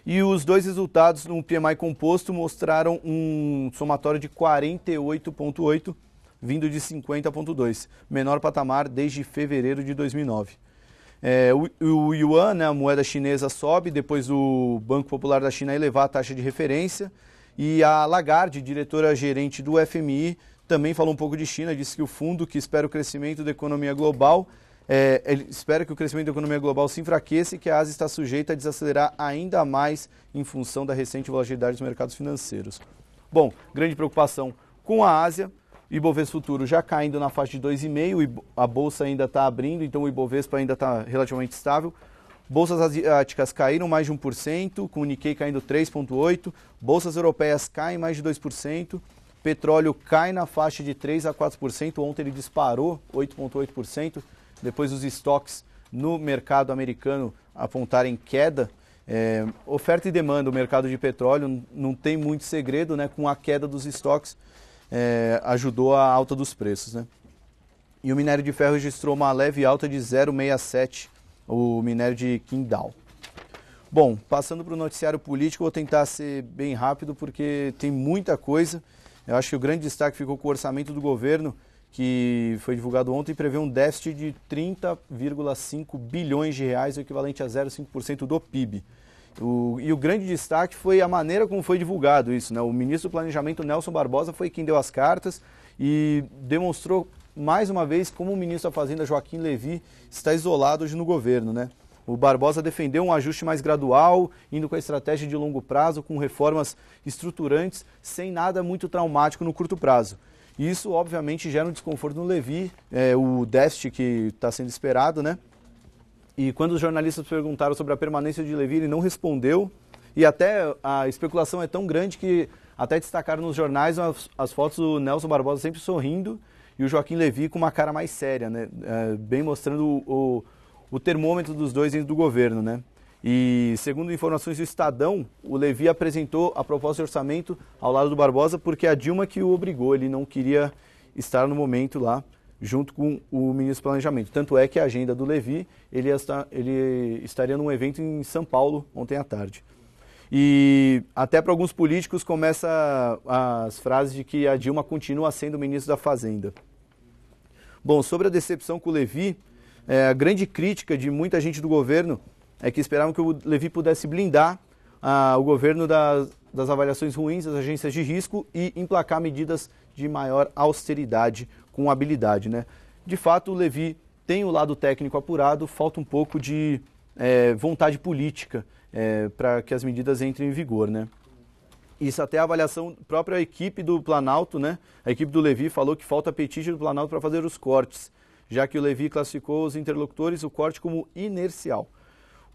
E os dois resultados no PMI composto mostraram um somatório de 48,8, vindo de 50,2, menor patamar desde fevereiro de 2009. O Yuan, né, a moeda chinesa, sobe depois do Banco Popular da China elevar a taxa de referência. E a Lagarde, diretora-gerente do FMI, também falou um pouco de China, disse que o fundo que espera o crescimento da economia global, ele espera que o crescimento da economia global se enfraqueça e que a Ásia está sujeita a desacelerar ainda mais em função da recente volatilidade dos mercados financeiros. Bom, grande preocupação com a Ásia, Ibovespa futuro já caindo na faixa de 2,5, a bolsa ainda está abrindo, então o Ibovespa ainda está relativamente estável. Bolsas asiáticas caíram mais de 1%, com o Nikkei caindo 3,8%. Bolsas europeias caem mais de 2%. Petróleo cai na faixa de 3% a 4%. Ontem ele disparou 8,8%. Depois os estoques no mercado americano apontarem queda. Oferta e demanda, o mercado de petróleo não tem muito segredo, né? Com a queda dos estoques, ajudou a alta dos preços, né? E o minério de ferro registrou uma leve alta de 0,67%. O minério de Qingdao. Bom, passando para o noticiário político, vou tentar ser bem rápido porque tem muita coisa. Eu acho que o grande destaque ficou com o orçamento do governo, que foi divulgado ontem, e prevê um déficit de 30,5 bilhões de reais, o equivalente a 0,5% do PIB. E o grande destaque foi a maneira como foi divulgado isso, né? O ministro do Planejamento, Nelson Barbosa, foi quem deu as cartas e demonstrou mais uma vez como o ministro da Fazenda, Joaquim Levy, está isolado hoje no governo, né? O Barbosa defendeu um ajuste mais gradual, indo com a estratégia de longo prazo, com reformas estruturantes, sem nada muito traumático no curto prazo. E isso, obviamente, gera um desconforto no Levy, o déficit que está sendo esperado, né? E quando os jornalistas perguntaram sobre a permanência de Levy, ele não respondeu. E até a especulação é tão grande que até destacaram nos jornais as fotos do Nelson Barbosa sempre sorrindo e o Joaquim Levy com uma cara mais séria, né? Bem mostrando o termômetro dos dois dentro do governo, né? E segundo informações do Estadão, o Levy apresentou a proposta de orçamento ao lado do Barbosa porque a Dilma que o obrigou, ele não queria estar no momento lá junto com o ministro do Planejamento. Tanto é que a agenda do Levy, ele estaria num evento em São Paulo ontem à tarde. E até para alguns políticos começa as frases de que a Dilma continua sendo ministro da Fazenda. Bom, sobre a decepção com o Levy, a grande crítica de muita gente do governo é que esperavam que o Levy pudesse blindar o governo das avaliações ruins das agências de risco e emplacar medidas de maior austeridade com habilidade, né? De fato, o Levy tem o lado técnico apurado, falta um pouco de vontade política para que as medidas entrem em vigor, né? Isso até a avaliação própria equipe do Planalto, né? A equipe do Levy falou que falta apetite do Planalto para fazer os cortes, já que o Levy classificou os interlocutores o corte como inercial.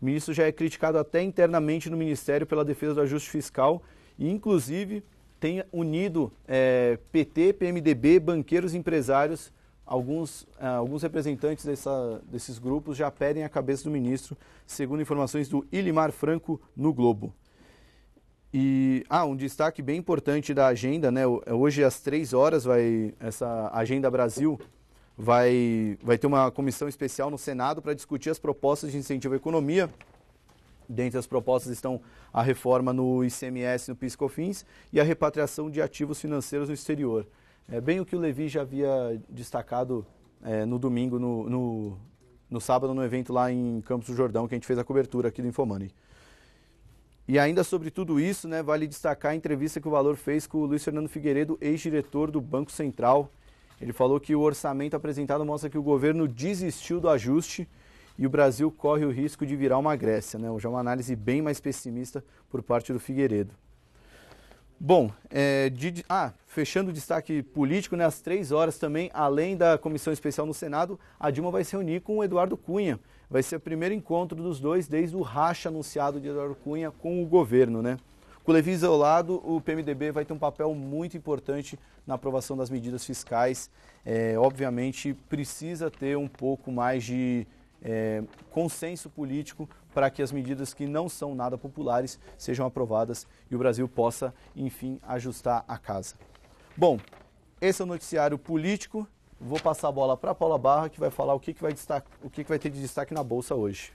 O ministro já é criticado até internamente no Ministério pela defesa do ajuste fiscal e, inclusive, tem unido PT, PMDB, banqueiros e empresários. Alguns representantes desses grupos já pedem a cabeça do ministro, segundo informações do Ilimar Franco no Globo. E um destaque bem importante da agenda, né? Hoje às 3 horas essa Agenda Brasil vai ter uma comissão especial no Senado para discutir as propostas de incentivo à economia. Dentre as propostas estão a reforma no ICMS, no PIS/COFINS e a repatriação de ativos financeiros no exterior. É bem o que o Levy já havia destacado no domingo, no sábado, no evento lá em Campos do Jordão, que a gente fez a cobertura aqui do Infomoney. E ainda sobre tudo isso, né, vale destacar a entrevista que o Valor fez com o Luiz Fernando Figueiredo, ex-diretor do Banco Central. Ele falou que o orçamento apresentado mostra que o governo desistiu do ajuste e o Brasil corre o risco de virar uma Grécia, né? Já uma análise bem mais pessimista por parte do Figueiredo. Bom, fechando o destaque político, né, às 3 horas também, além da comissão especial no Senado, a Dilma vai se reunir com o Eduardo Cunha. Vai ser o primeiro encontro dos dois desde o racha anunciado de Eduardo Cunha com o governo, né? Com o Levy isolado, o PMDB vai ter um papel muito importante na aprovação das medidas fiscais. Obviamente, precisa ter um pouco mais de consenso político para que as medidas que não são nada populares sejam aprovadas e o Brasil possa, enfim, ajustar a casa. Bom, esse é o noticiário político. Vou passar a bola para a Paula Barra, que vai falar o que vai ter de destaque na Bolsa hoje.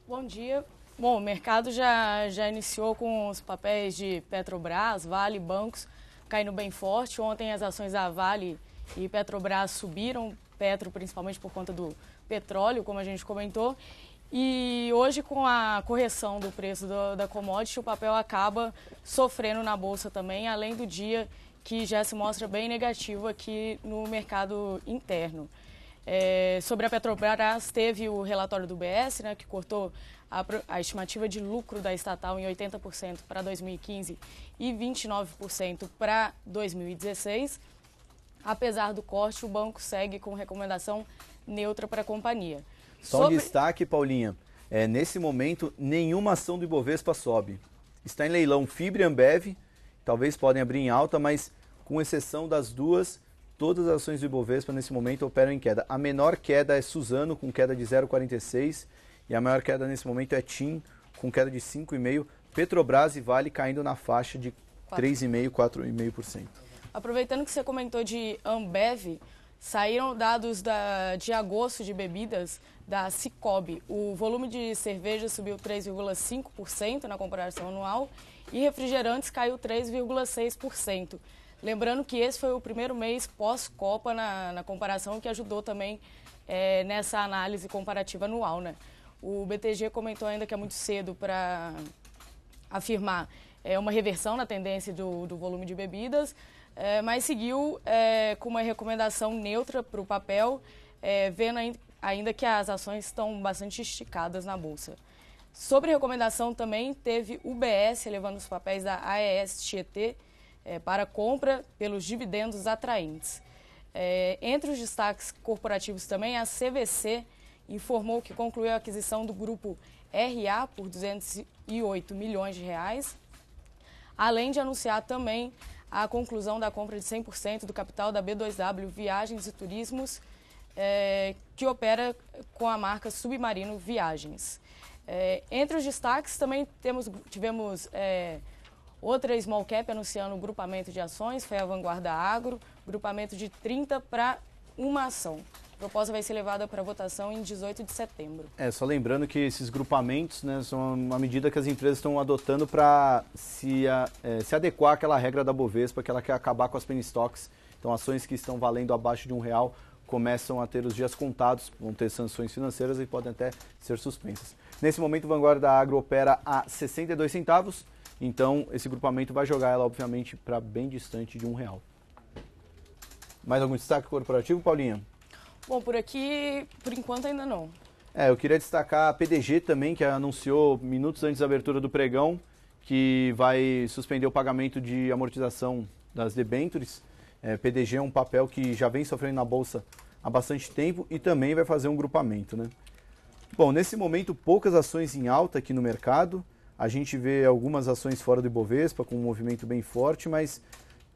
Bom dia. Bom, o mercado já iniciou com os papéis de Petrobras, Vale, bancos caindo bem forte. Ontem as ações da Vale e Petrobras subiram, Petro principalmente por conta do petróleo, como a gente comentou. E hoje, com a correção do preço da commodity, o papel acaba sofrendo na Bolsa também, além do dia que já se mostra bem negativo aqui no mercado interno. Sobre a Petrobras, teve o relatório do BS, né, que cortou a estimativa de lucro da estatal em 80% para 2015 e 29% para 2016. Apesar do corte, o banco segue com recomendação neutra para a companhia. Só um destaque, Paulinha. Nesse momento, nenhuma ação do Ibovespa sobe. Está em leilão Fibra e Ambev, talvez podem abrir em alta, mas com exceção das duas, todas as ações do Ibovespa nesse momento operam em queda. A menor queda é Suzano, com queda de 0,46%, e a maior queda nesse momento é TIM, com queda de 5,5%. Petrobras e Vale caindo na faixa de 3,5%, 4,5%. Aproveitando que você comentou de Ambev, saíram dados de agosto de bebidas da Cicobi. O volume de cerveja subiu 3,5% na comparação anual e refrigerantes caiu 3,6%. Lembrando que esse foi o primeiro mês pós-Copa na comparação, que ajudou também nessa análise comparativa anual, né? O BTG comentou ainda que é muito cedo para afirmar uma reversão na tendência do volume de bebidas, mas seguiu com uma recomendação neutra para o papel, vendo ainda que as ações estão bastante esticadas na Bolsa. Sobre recomendação também, teve o BS levando os papéis da AES Tietê para compra pelos dividendos atraentes. Entre os destaques corporativos também, a CVC informou que concluiu a aquisição do grupo RA por 208 milhões de reais, além de anunciar também a conclusão da compra de 100% do capital da B2W Viagens e Turismos, que opera com a marca Submarino Viagens. Entre os destaques também tivemos outra small cap anunciando o grupamento de ações, foi a Vanguarda Agro, grupamento de 30 para uma ação. A proposta vai ser levada para votação em 18 de setembro. Só lembrando que esses grupamentos, né, são uma medida que as empresas estão adotando para se adequar àquela regra da Bovespa, que ela quer acabar com as penny stocks. Então, ações que estão valendo abaixo de R$1 começam a ter os dias contados, vão ter sanções financeiras e podem até ser suspensas. Nesse momento, o Vanguarda Agro opera a 62 centavos, então esse grupamento vai jogar ela, obviamente, para bem distante de R$1. Mais algum destaque corporativo, Paulinha? Bom, por aqui, por enquanto, ainda não. Eu queria destacar a PDG também, que anunciou minutos antes da abertura do pregão que vai suspender o pagamento de amortização das debêntures. PDG é um papel que já vem sofrendo na Bolsa há bastante tempo e também vai fazer um grupamento, né? Bom, nesse momento, poucas ações em alta aqui no mercado. A gente vê algumas ações fora do Ibovespa com um movimento bem forte, mas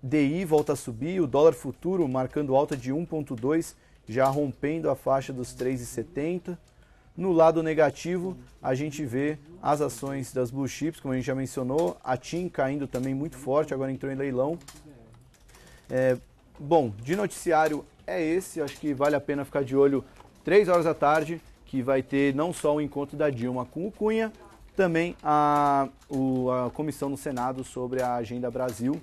DI volta a subir, o dólar futuro marcando alta de 1,2, já rompendo a faixa dos 3,70. No lado negativo, a gente vê as ações das blue chips, como a gente já mencionou, a TIM caindo também muito forte, agora entrou em leilão. Bom, de noticiário é esse, acho que vale a pena ficar de olho 3 horas da tarde, que vai ter não só o encontro da Dilma com o Cunha, também a comissão no Senado sobre a Agenda Brasil.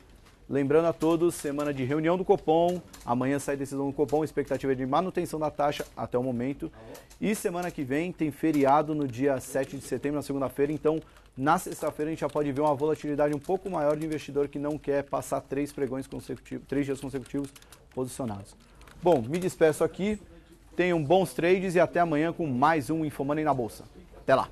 Lembrando a todos, semana de reunião do Copom, amanhã sai decisão do Copom, expectativa de manutenção da taxa até o momento. E semana que vem tem feriado no dia 7 de setembro, na segunda-feira, então na sexta-feira a gente já pode ver uma volatilidade um pouco maior de investidor que não quer passar 3 dias consecutivos posicionados. Bom, me despeço aqui, tenham bons trades e até amanhã com mais um Infomoney na Bolsa. Até lá!